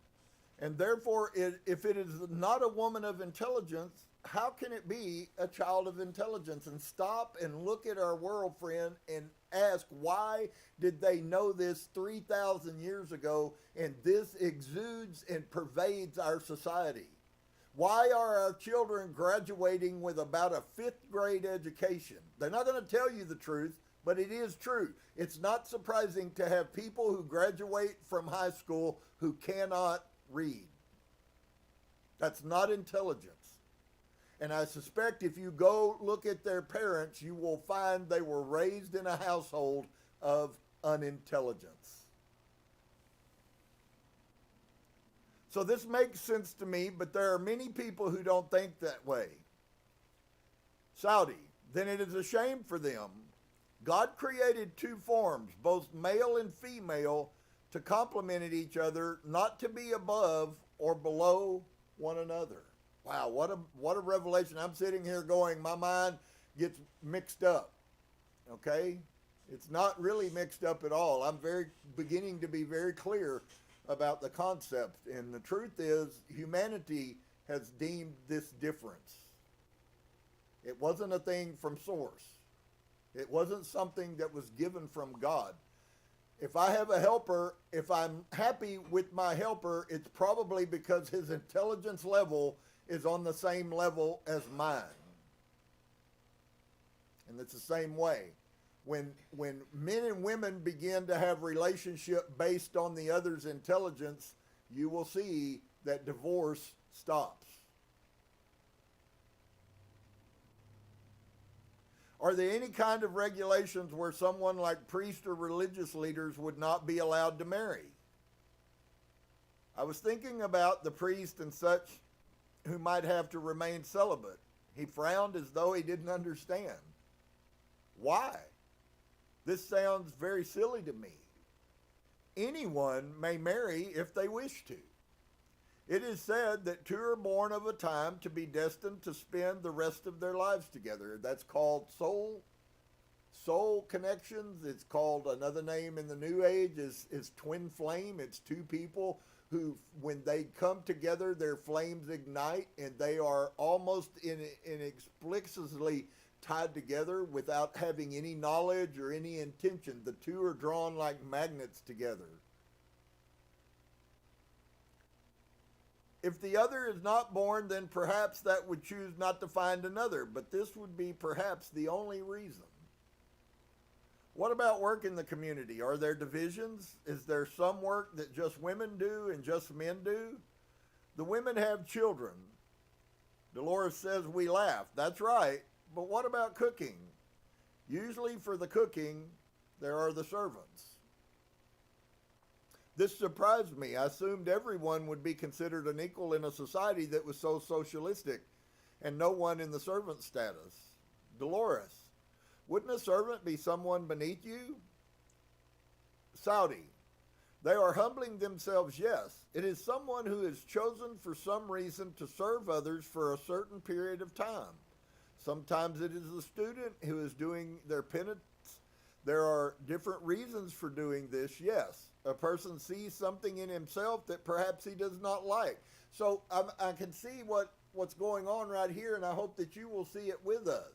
And therefore, if it is not a woman of intelligence, how can it be a child of intelligence? And stop and look at our world, friend, and ask, why did they know this 3,000 years ago, and this exudes and pervades our society? Why are our children graduating with about a 5th grade education? They're not going to tell you the truth, but it is true. It's not surprising to have people who graduate from high school who cannot read. That's not intelligence. And I suspect if you go look at their parents, you will find they were raised in a household of unintelligence. So this makes sense to me, but there are many people who don't think that way. Saudi, then it is a shame for them. God created 2 forms, both male and female, to complement each other, not to be above or below one another. Wow, what a revelation. I'm sitting here going, my mind gets mixed up, okay? It's not really mixed up at all. I'm beginning to be very clear about the concept. And the truth is, humanity has deemed this difference. It wasn't a thing from source. It wasn't something that was given from God. If I have a helper, if I'm happy with my helper, it's probably because his intelligence level is on the same level as mine. And it's the same way. When men and women begin to have relationship based on the other's intelligence, you will see that divorce stops. Are there any kind of regulations where someone like priests or religious leaders would not be allowed to marry? I was thinking about the priest and such who might have to remain celibate. He frowned as though he didn't understand. Why? This sounds very silly to me. Anyone may marry if they wish to. It is said that two are born of a time to be destined to spend the rest of their lives together. That's called soul connections. It's called, another name in the New Age is twin flame. It's two people who, when they come together, their flames ignite, and they are almost inexplicably tied together without having any knowledge or any intention. The two are drawn like magnets together. If the other is not born, then perhaps that would choose not to find another, but this would be perhaps the only reason. What about work in the community? Are there divisions? Is there some work that just women do and just men do? The women have children. Dolores says we laugh. That's right. But what about cooking? Usually for the cooking, there are the servants. This surprised me. I assumed everyone would be considered an equal in a society that was so socialistic and no one in the servant status. Dolores, wouldn't a servant be someone beneath you? Saudi, they are humbling themselves, yes. It is someone who is chosen for some reason to serve others for a certain period of time. Sometimes it is the student who is doing their penance. There are different reasons for doing this, yes. A person sees something in himself that perhaps he does not like. So I can see what's going on right here, and I hope that you will see it with us.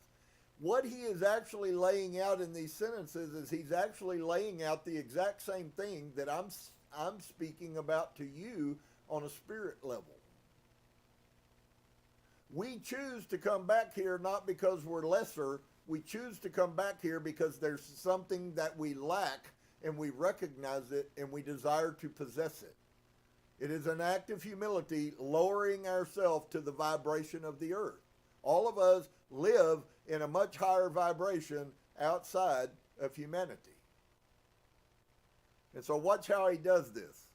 What he is actually laying out in these sentences is he's actually laying out the exact same thing that I'm speaking about to you on a spirit level. We choose to come back here not because we're lesser. We choose to come back here because there's something that we lack, and we recognize it, and we desire to possess it. It is an act of humility, lowering ourselves to the vibration of the earth. All of us live in a much higher vibration outside of humanity. And so watch how he does this.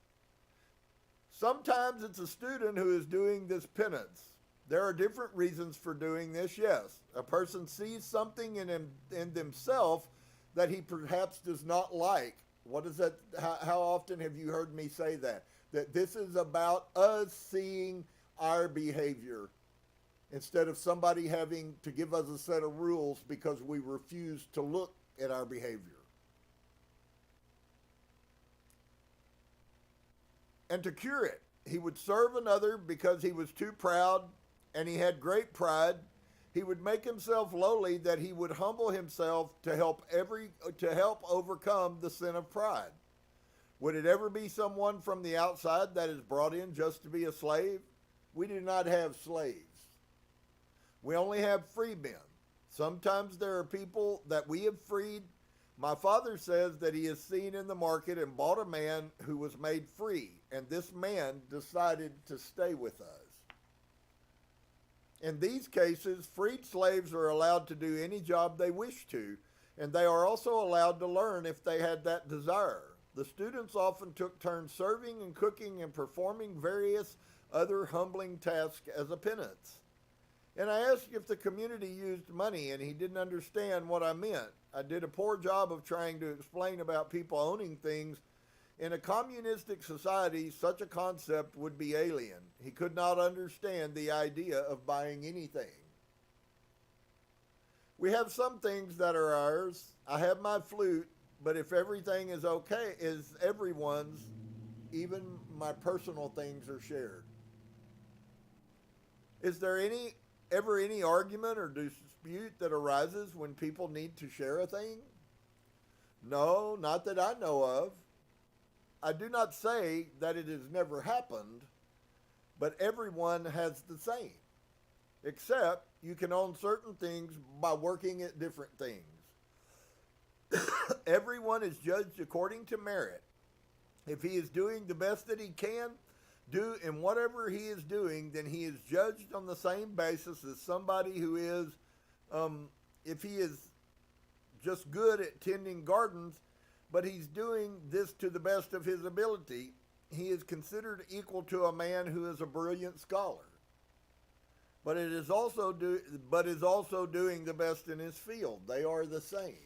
Sometimes it's a student who is doing this penance. There are different reasons for doing this, yes. A person sees something in themselves that he perhaps does not like. What is that? How often have you heard me say that? That this is about us seeing our behavior instead of somebody having to give us a set of rules because we refuse to look at our behavior. And to cure it, he would serve another because he was too proud and he had great pride. He would make himself lowly that he would humble himself to help overcome the sin of pride. Would it ever be someone from the outside that is brought in just to be a slave? We do not have slaves. We only have free men. Sometimes there are people that we have freed. My father says that he has seen in the market and bought a man who was made free, and this man decided to stay with us. In these cases, freed slaves are allowed to do any job they wish to, and they are also allowed to learn if they had that desire. The students often took turns serving and cooking and performing various other humbling tasks as a penance. And I asked if the community used money, and he didn't understand what I meant. I did a poor job of trying to explain about people owning things. In a communistic society, such a concept would be alien. He could not understand the idea of buying anything. We have some things that are ours. I have my flute, but if everything is okay, is everyone's, even my personal things are shared. Is there ever any argument or dispute that arises when people need to share a thing? No, not that I know of. I do not say that it has never happened, but everyone has the same. Except you can own certain things by working at different things. Everyone is judged according to merit. If he is doing the best that he can do in whatever he is doing, then he is judged on the same basis as somebody who is, if he is just good at tending gardens, but he's doing this to the best of his ability, he is considered equal to a man who is a brilliant scholar. But is also doing the best in his field. They are the same.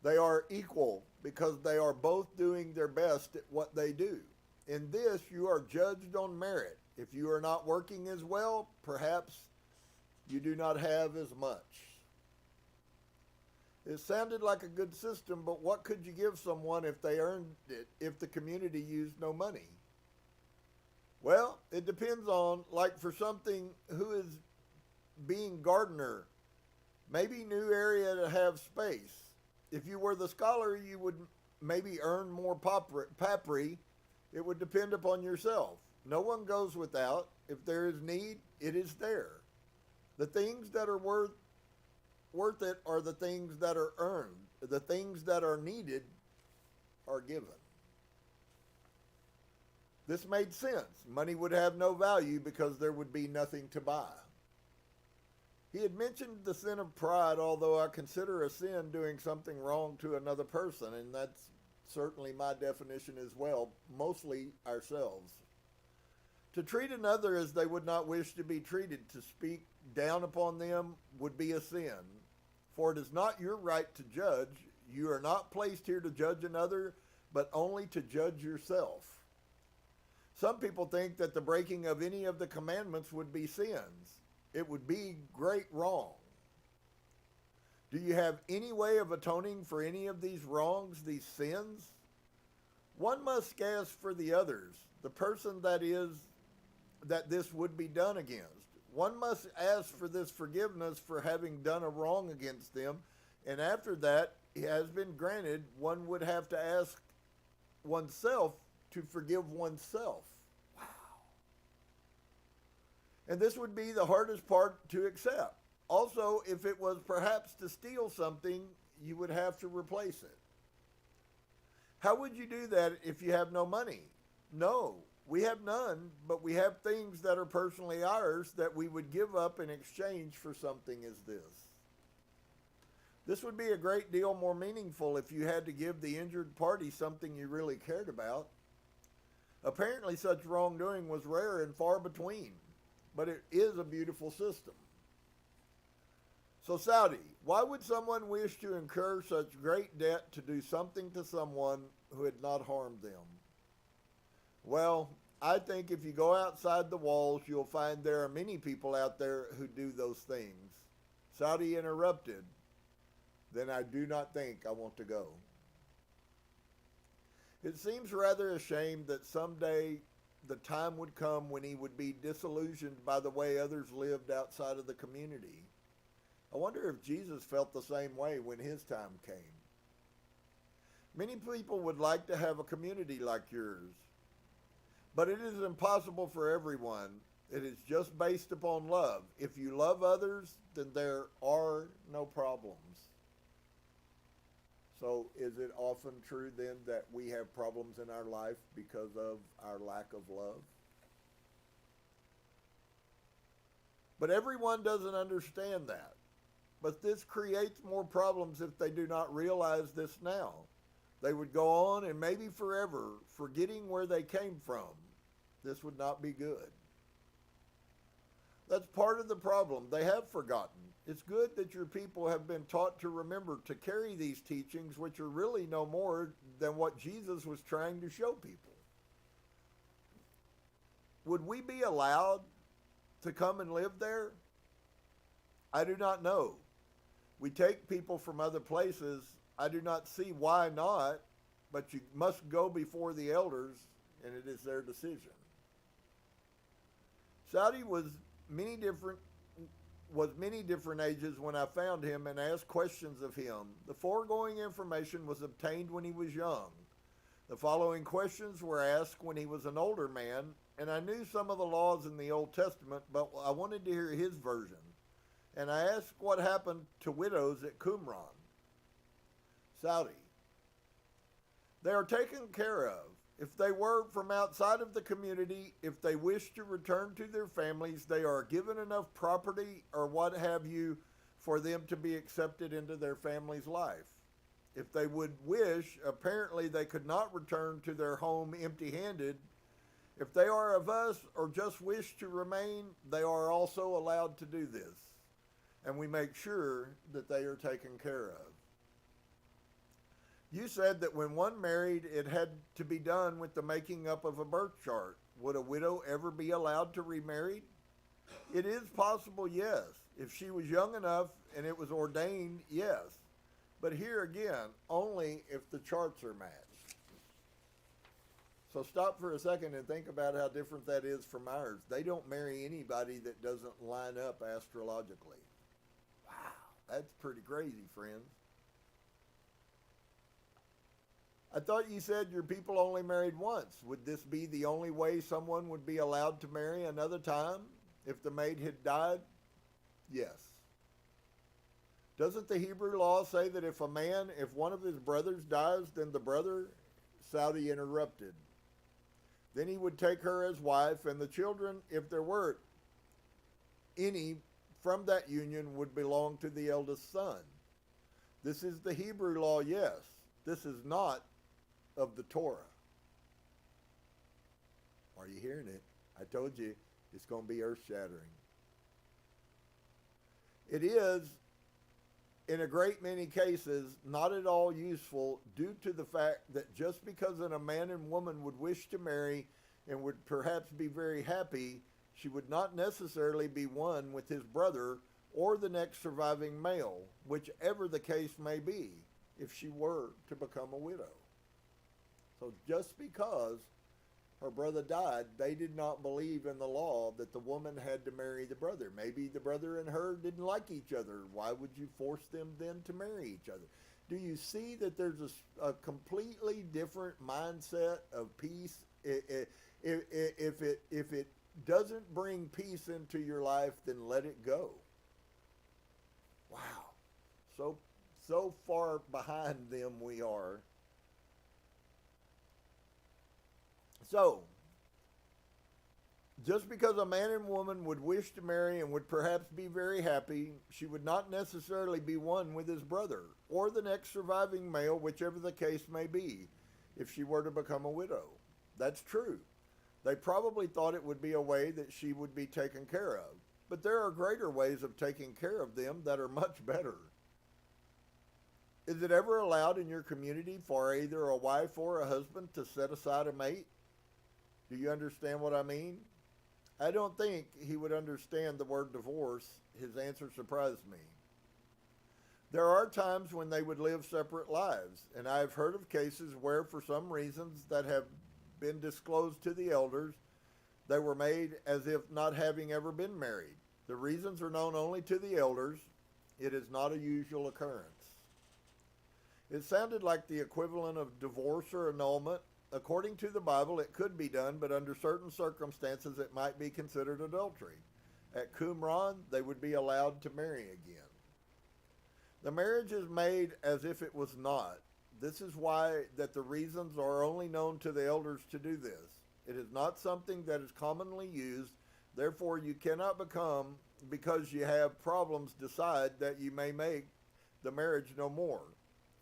They are equal because they are both doing their best at what they do. In this, you are judged on merit. If you are not working as well, perhaps you do not have as much. It sounded like a good system, but what could you give someone if they earned it if the community used no money? Well, it depends on, like for something who is being gardener, maybe new area to have space. If you were the scholar, you would maybe earn more papri. It would depend upon yourself. No one goes without. If there is need, it is there. The things that are worth it are the things that are earned. The things that are needed are given. This made sense. Money would have no value because there would be nothing to buy. He had mentioned the sin of pride, although I consider a sin doing something wrong to another person, and that's certainly my definition as well, mostly ourselves. To treat another as they would not wish to be treated, to speak down upon them, would be a sin. For it is not your right to judge. You are not placed here to judge another, but only to judge yourself. Some people think that the breaking of any of the commandments would be sins. It would be great wrong. Do you have any way of atoning for any of these wrongs, these sins? One must ask for the others, the person that this would be done against. One must ask for this forgiveness for having done a wrong against them, and after that it has been granted, one would have to ask oneself to forgive oneself. Wow. And this would be the hardest part to accept. Also, if it was perhaps to steal something, you would have to replace it. How would you do that if you have no money? No, we have none, but we have things that are personally ours that we would give up in exchange for something as this. This would be a great deal more meaningful if you had to give the injured party something you really cared about. Apparently, such wrongdoing was rare and far between, but it is a beautiful system. So Saudi, why would someone wish to incur such great debt to do something to someone who had not harmed them? Well, I think if you go outside the walls, you'll find there are many people out there who do those things. Saudi interrupted. Then I do not think I want to go. It seems rather a shame that someday the time would come when he would be disillusioned by the way others lived outside of the community. I wonder if Jesus felt the same way when his time came. Many people would like to have a community like yours, but it is impossible for everyone. It is just based upon love. If you love others, then there are no problems. So is it often true then that we have problems in our life because of our lack of love? But everyone doesn't understand that. But this creates more problems if they do not realize this now. They would go on and maybe forever forgetting where they came from. This would not be good. That's part of the problem. They have forgotten. It's good that your people have been taught to remember to carry these teachings, which are really no more than what Jesus was trying to show people. Would we be allowed to come and live there? I do not know. We take people from other places. I do not see why not, but you must go before the elders, and it is their decision. Saudi was many different ages when I found him and asked questions of him. The foregoing information was obtained when he was young. The following questions were asked when he was an older man, and I knew some of the laws in the Old Testament, but I wanted to hear his version. And I asked what happened to widows at Qumran, Saudi. They are taken care of. If they were from outside of the community, if they wish to return to their families, they are given enough property or what have you for them to be accepted into their family's life. If they would wish, apparently they could not return to their home empty-handed. If they are of us or just wish to remain, they are also allowed to do this. And we make sure that they are taken care of. You said that when one married, it had to be done with the making up of a birth chart. Would a widow ever be allowed to remarry? It is possible, yes. If she was young enough and it was ordained, yes. But here again, only if the charts are matched. So stop for a second and think about how different that is from ours. They don't marry anybody that doesn't line up astrologically. Wow, that's pretty crazy, friends. I thought you said your people only married once. Would this be the only way someone would be allowed to marry another time if the maid had died? Yes. Doesn't the Hebrew law say that if one of his brothers dies, then the brother, Saudi interrupted, then he would take her as wife, and the children, if there were any from that union, would belong to the eldest son. This is the Hebrew law, yes. This is not of the Torah. Are you hearing it? I told you it's going to be earth-shattering. It is, in a great many cases, not at all useful due to the fact that just because a man and woman would wish to marry and would perhaps be very happy, she would not necessarily be one with his brother or the next surviving male, whichever the case may be, if she were to become a widow. So just because her brother died, they did not believe in the law that the woman had to marry the brother. Maybe the brother and her didn't like each other. Why would you force them then to marry each other? Do you see that there's a completely different mindset of peace? If it doesn't bring peace into your life, then let it go. Wow. So far behind them we are. So, just because a man and woman would wish to marry and would perhaps be very happy, she would not necessarily be one with his brother or the next surviving male, whichever the case may be, if she were to become a widow. That's true. They probably thought it would be a way that she would be taken care of. But there are greater ways of taking care of them that are much better. Is it ever allowed in your community for either a wife or a husband to set aside a mate? Do you understand what I mean? I don't think he would understand the word divorce. His answer surprised me. There are times when they would live separate lives, and I have heard of cases where, for some reasons that have been disclosed to the elders, they were made as if not having ever been married. The reasons are known only to the elders. It is not a usual occurrence. It sounded like the equivalent of divorce or annulment. According to the Bible, it could be done, but under certain circumstances, it might be considered adultery. At Qumran, they would be allowed to marry again. The marriage is made as if it was not. This is why that the reasons are only known to the elders to do this. It is not something that is commonly used. Therefore, you cannot become, because you have problems, decide that you may make the marriage no more.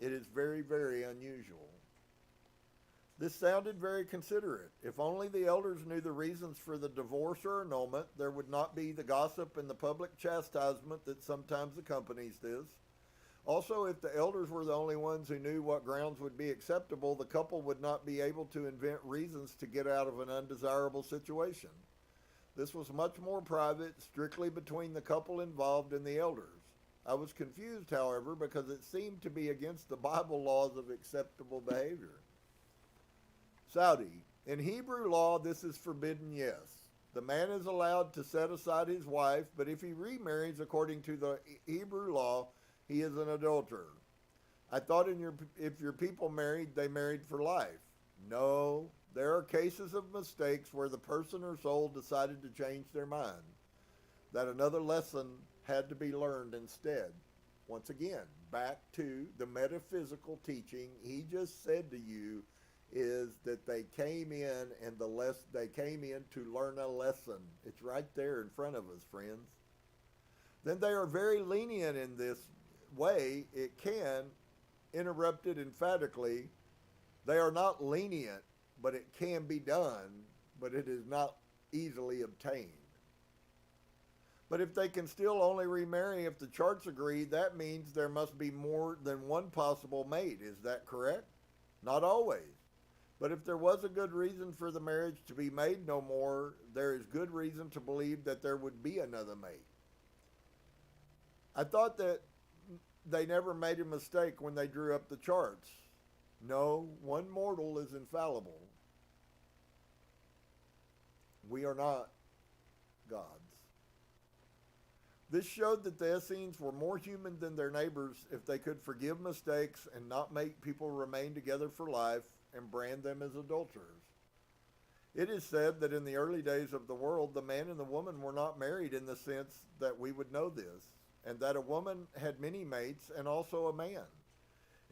It is very, very unusual. This sounded very considerate. If only the elders knew the reasons for the divorce or annulment, there would not be the gossip and the public chastisement that sometimes accompanies this. Also, if the elders were the only ones who knew what grounds would be acceptable, the couple would not be able to invent reasons to get out of an undesirable situation. This was much more private, strictly between the couple involved and the elders. I was confused, however, because it seemed to be against the Bible laws of acceptable behavior. Saudi. In Hebrew law, this is forbidden, yes. The man is allowed to set aside his wife, but if he remarries according to the Hebrew law, he is an adulterer. I thought if your people married, they married for life. No, There are cases of mistakes where the person or soul decided to change their mind, that another lesson had to be learned instead. Once again, back to the metaphysical teaching he just said to you is that they came in and they came in to learn a lesson. It's right there in front of us, friends. Then they are very lenient in this way. It can, interrupted emphatically, they are not lenient, but it can be done, but it is not easily obtained. But if they can still only remarry if the charts agree, that means there must be more than one possible mate. Is that correct? Not always. But if there was a good reason for the marriage to be made no more, there is good reason to believe that there would be another mate. I thought that they never made a mistake when they drew up the charts. No, one mortal is infallible. We are not gods. This showed that the Essenes were more human than their neighbors if they could forgive mistakes and not make people remain together for life and brand them as adulterers. It is said that in the early days of the world, the man and the woman were not married in the sense that we would know this, and that a woman had many mates and also a man.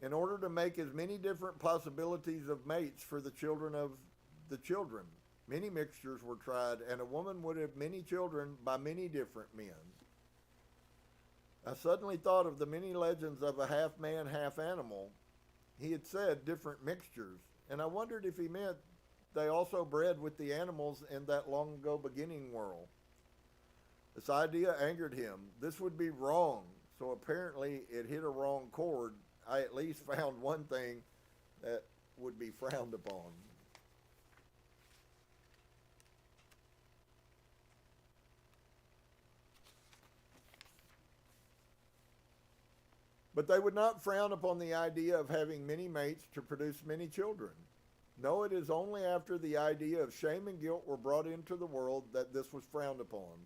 In order to make as many different possibilities of mates for the children of the children, many mixtures were tried, and a woman would have many children by many different men. I suddenly thought of the many legends of a half man, half animal. He had said different mixtures, and I wondered if he meant they also bred with the animals in that long ago beginning world. This idea angered him. This would be wrong, so apparently it hit a wrong chord. I at least found one thing that would be frowned upon. But they would not frown upon the idea of having many mates to produce many children. No, it is only after the idea of shame and guilt were brought into the world that this was frowned upon.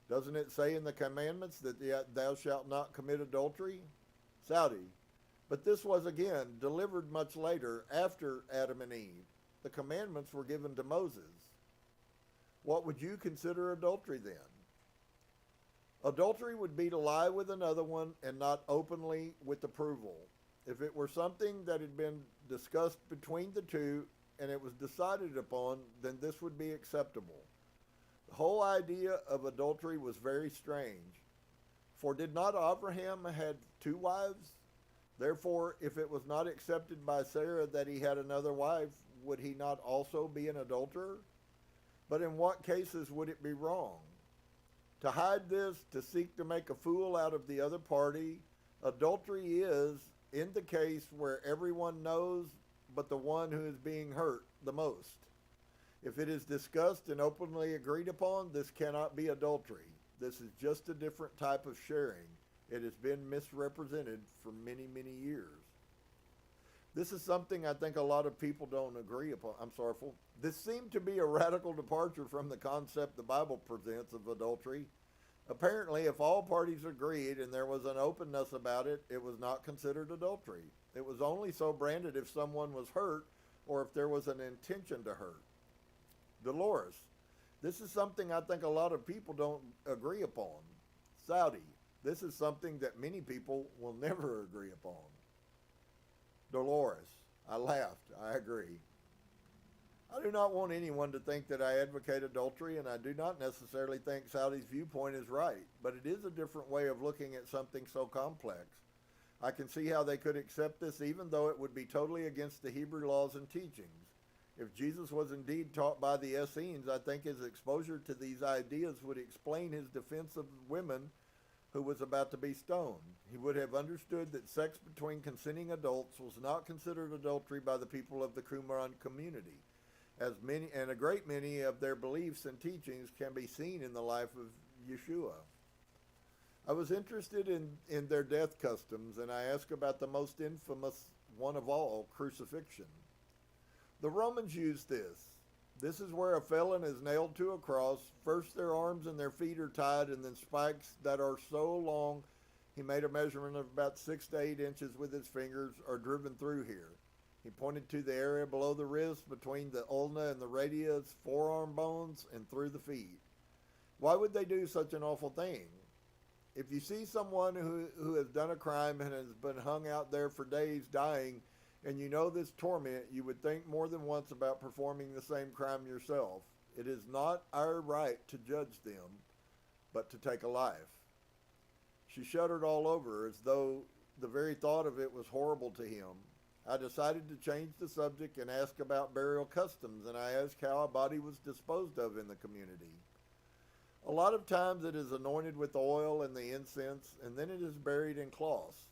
Doesn't it say in the commandments that thou shalt not commit adultery? Saudi. But this was again delivered much later, after Adam and Eve. The commandments were given to Moses. What would you consider adultery then? Adultery would be to lie with another one and not openly with approval. If it were something that had been discussed between the two and it was decided upon, then this would be acceptable. The whole idea of adultery was very strange. For did not Abraham had 2 wives? Therefore, if it was not accepted by Sarah that he had another wife, would he not also be an adulterer? But in what cases would it be wrong? To hide this, to seek to make a fool out of the other party, adultery is, in the case where everyone knows but the one who is being hurt the most. If it is discussed and openly agreed upon, this cannot be adultery. This is just a different type of sharing. It has been misrepresented for many, many years. This is something I think a lot of people don't agree upon. This seemed to be a radical departure from the concept the Bible presents of adultery. Apparently, if all parties agreed and there was an openness about it, it was not considered adultery. It was only so branded if someone was hurt or if there was an intention to hurt. Dolores. This is something I think a lot of people don't agree upon. Saudi. This is something that many people will never agree upon. Dolores. I laughed. I agree. I do not want anyone to think that I advocate adultery, and I do not necessarily think Saudi's viewpoint is right, but it is a different way of looking at something so complex. I can see how they could accept this even though it would be totally against the Hebrew laws and teachings. If Jesus was indeed taught by the Essenes, I think his exposure to these ideas would explain his defense of women who was about to be stoned. He would have understood that sex between consenting adults was not considered adultery by the people of the Qumran community, as many and a great many of their beliefs and teachings can be seen in the life of Yeshua. I was interested in their death customs, and I asked about the most infamous one of all, crucifixion. The Romans used this. This is where a felon is nailed to a cross. First their arms and their feet are tied, and then spikes that are so long, he made a measurement of about 6 to 8 inches with his fingers, are driven through here. He pointed to the area below the wrist, between the ulna and the radius, forearm bones, and through the feet. Why would they do such an awful thing? If you see someone who has done a crime and has been hung out there for days dying, and you know this torment, you would think more than once about performing the same crime yourself. It is not our right to judge them, but to take a life. She shuddered all over, as though the very thought of it was horrible to him. I decided to change the subject and ask about burial customs, and I asked how a body was disposed of in the community. A lot of times it is anointed with oil and the incense, and then it is buried in cloths.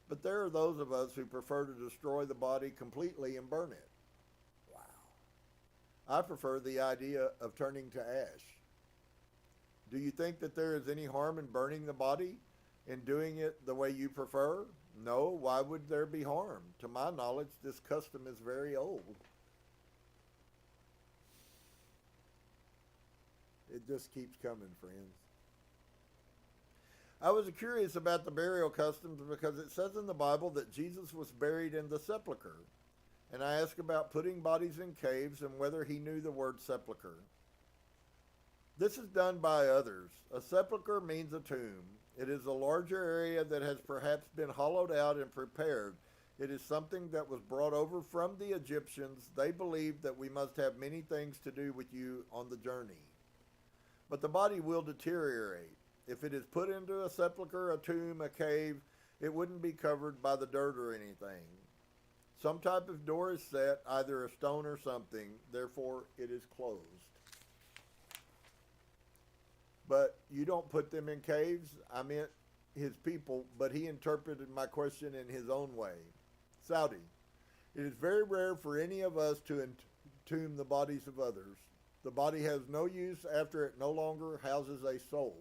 But there are those of us who prefer to destroy the body completely and burn it. Wow. I prefer the idea of turning to ash. Do you think that there is any harm in burning the body and doing it the way you prefer? No, why would there be harm? To my knowledge, this custom is very old. It just keeps coming, friends. I was curious about the burial customs because it says in the Bible that Jesus was buried in the sepulcher. And I asked about putting bodies in caves and whether he knew the word sepulcher. This is done by others. A sepulcher means a tomb. It is a larger area that has perhaps been hollowed out and prepared. It is something that was brought over from the Egyptians. They believed that we must have many things to do with you on the journey. But the body will deteriorate. If it is put into a sepulcher, a tomb, a cave, it wouldn't be covered by the dirt or anything. Some type of door is set, either a stone or something, therefore it is closed. But you don't put them in caves. I meant his people, but he interpreted my question in his own way. Saudi, it is very rare for any of us to entomb the bodies of others. The body has no use after it no longer houses a soul.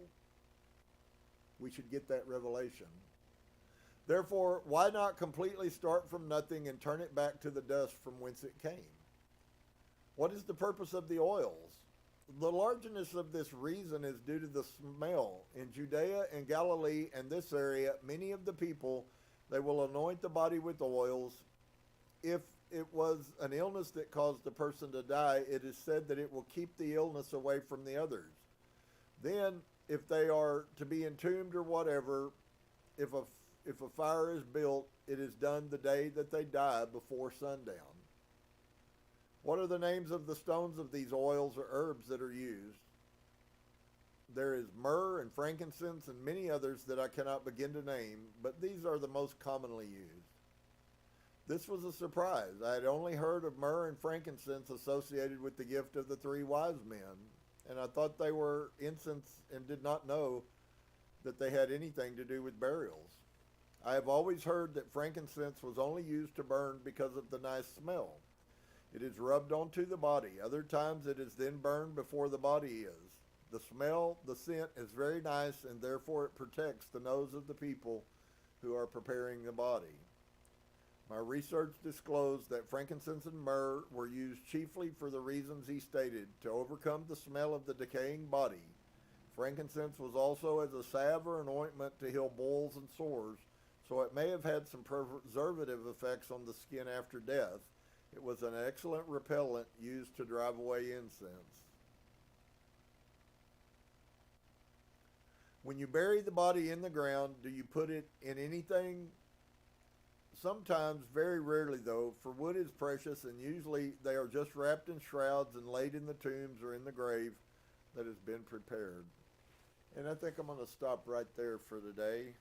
We should get that revelation. Therefore, why not completely start from nothing and turn it back to the dust from whence it came? What is the purpose of the oils? The largeness of this reason is due to the smell. In Judea and Galilee and this area, many of the people, they will anoint the body with oils. If it was an illness that caused the person to die, it is said that it will keep the illness away from the others. Then, if they are to be entombed or whatever, if a fire is built, it is done the day that they die before sundown. What are the names of the stones of these oils or herbs that are used? There is myrrh and frankincense and many others that I cannot begin to name, but these are the most commonly used. This was a surprise. I had only heard of myrrh and frankincense associated with the gift of the 3 wise men, and I thought they were incense and did not know that they had anything to do with burials. I have always heard that frankincense was only used to burn because of the nice smell. It is rubbed onto the body. Other times it is then burned before the body is. The smell, the scent is very nice, and therefore it protects the nose of the people who are preparing the body. My research disclosed that frankincense and myrrh were used chiefly for the reasons he stated, to overcome the smell of the decaying body. Frankincense was also as a salve or an ointment to heal boils and sores, so it may have had some preservative effects on the skin after death. It was an excellent repellent used to drive away incense. When you bury the body in the ground, do you put it in anything? Sometimes, very rarely though, for wood is precious, and usually they are just wrapped in shrouds and laid in the tombs or in the grave that has been prepared. And I think I'm going to stop right there for today.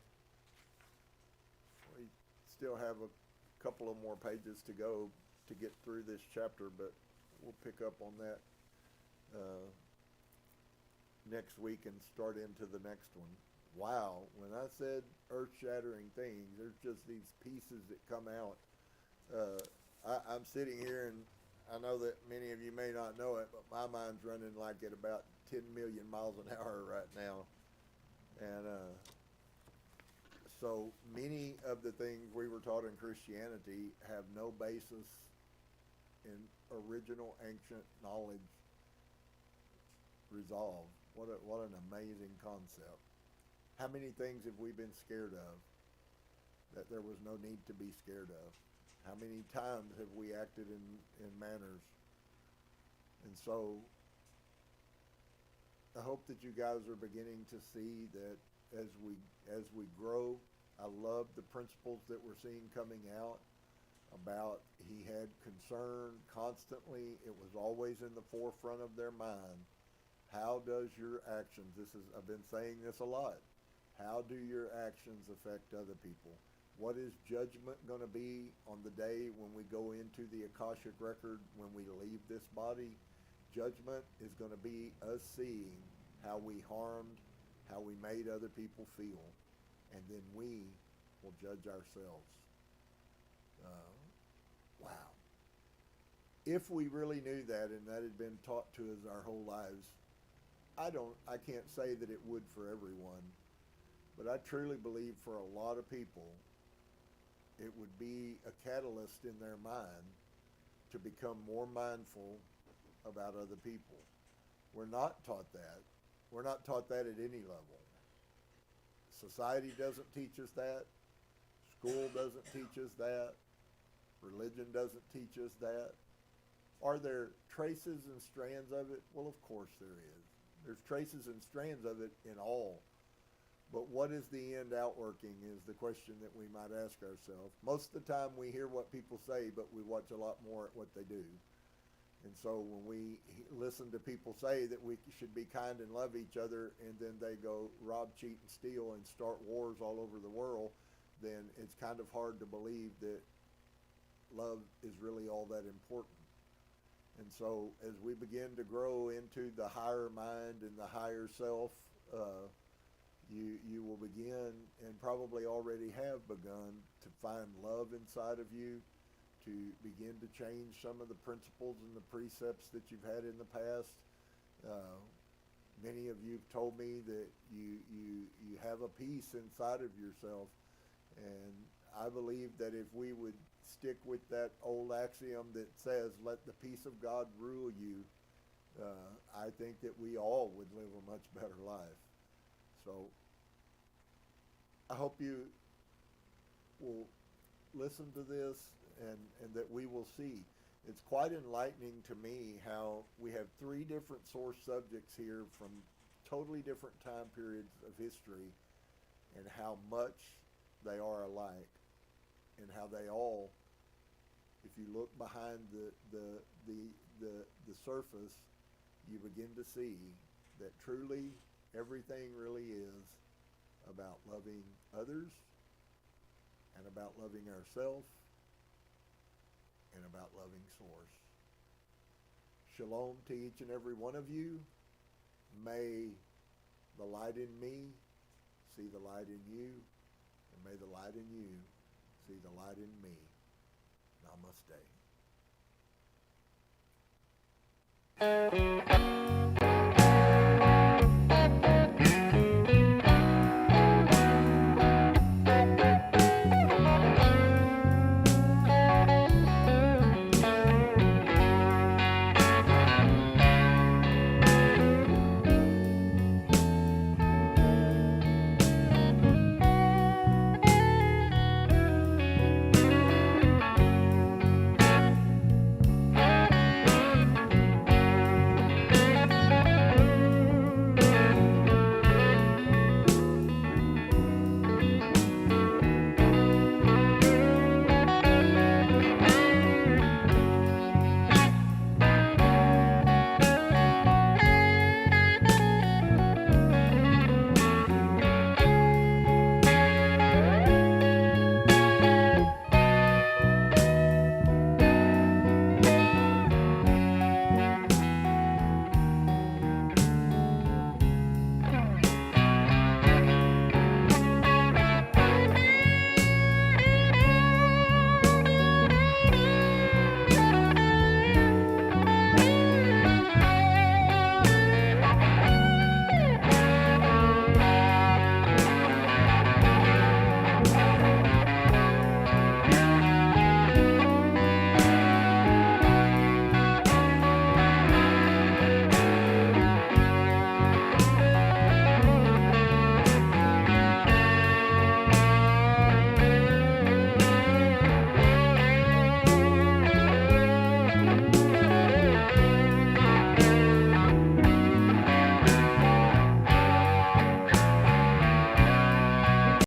We still have a couple of more pages to go to get through this chapter, but we'll pick up on that next week and start into the next one. Wow, when I said earth-shattering things, there's just these pieces that come out. I'm sitting here, and I know that many of you may not know it, but my mind's running like at about 10 million miles an hour right now. And so many of the things we were taught in Christianity have no basis in original ancient knowledge resolved. What an amazing concept. How many things have we been scared of that there was no need to be scared of? How many times have we acted in manners? And so I hope that you guys are beginning to see that as we grow. I love the principles that we're seeing coming out about he had concern constantly. It was always in the forefront of their mind. How does your actions, I've been saying this a lot, how do your actions affect other people? What is judgment going to be on the day when we go into the Akashic record, when we leave this body? Judgment is going to be us seeing how we harmed, how we made other people feel, and then we will judge ourselves. Wow. If we really knew that and that had been taught to us our whole lives, I can't say that it would for everyone, but I truly believe for a lot of people, it would be a catalyst in their mind to become more mindful about other people. We're not taught that. We're not taught that at any level. Society doesn't teach us that. School doesn't teach us that. Religion doesn't teach us that. Are there traces and strands of it? Well, of course there is. There's traces and strands of it in all. But what is the end outworking is the question that we might ask ourselves. Most of the time we hear what people say, but we watch a lot more at what they do. And so when we listen to people say that we should be kind and love each other, and then they go rob, cheat, and steal and start wars all over the world, then it's kind of hard to believe that love is really all that important. And so as we begin to grow into the higher mind and the higher self, you will begin, and probably already have begun, to find love inside of you, to begin to change some of the principles and the precepts that you've had in the past. Many of you have told me that you have a peace inside of yourself, and I believe that if we would stick with that old axiom that says, let the peace of God rule you, I think that we all would live a much better life. So I hope you will listen to this and that we will see. It's quite enlightening to me how we have three different source subjects here from totally different time periods of history, and how much they are alike, and how they all, if you look behind the surface, you begin to see that truly everything really is about loving others, and about loving ourselves, and about loving Source. Shalom to each and every one of you. May the light in me see the light in you, and may the light in you see the light in me. Namaste.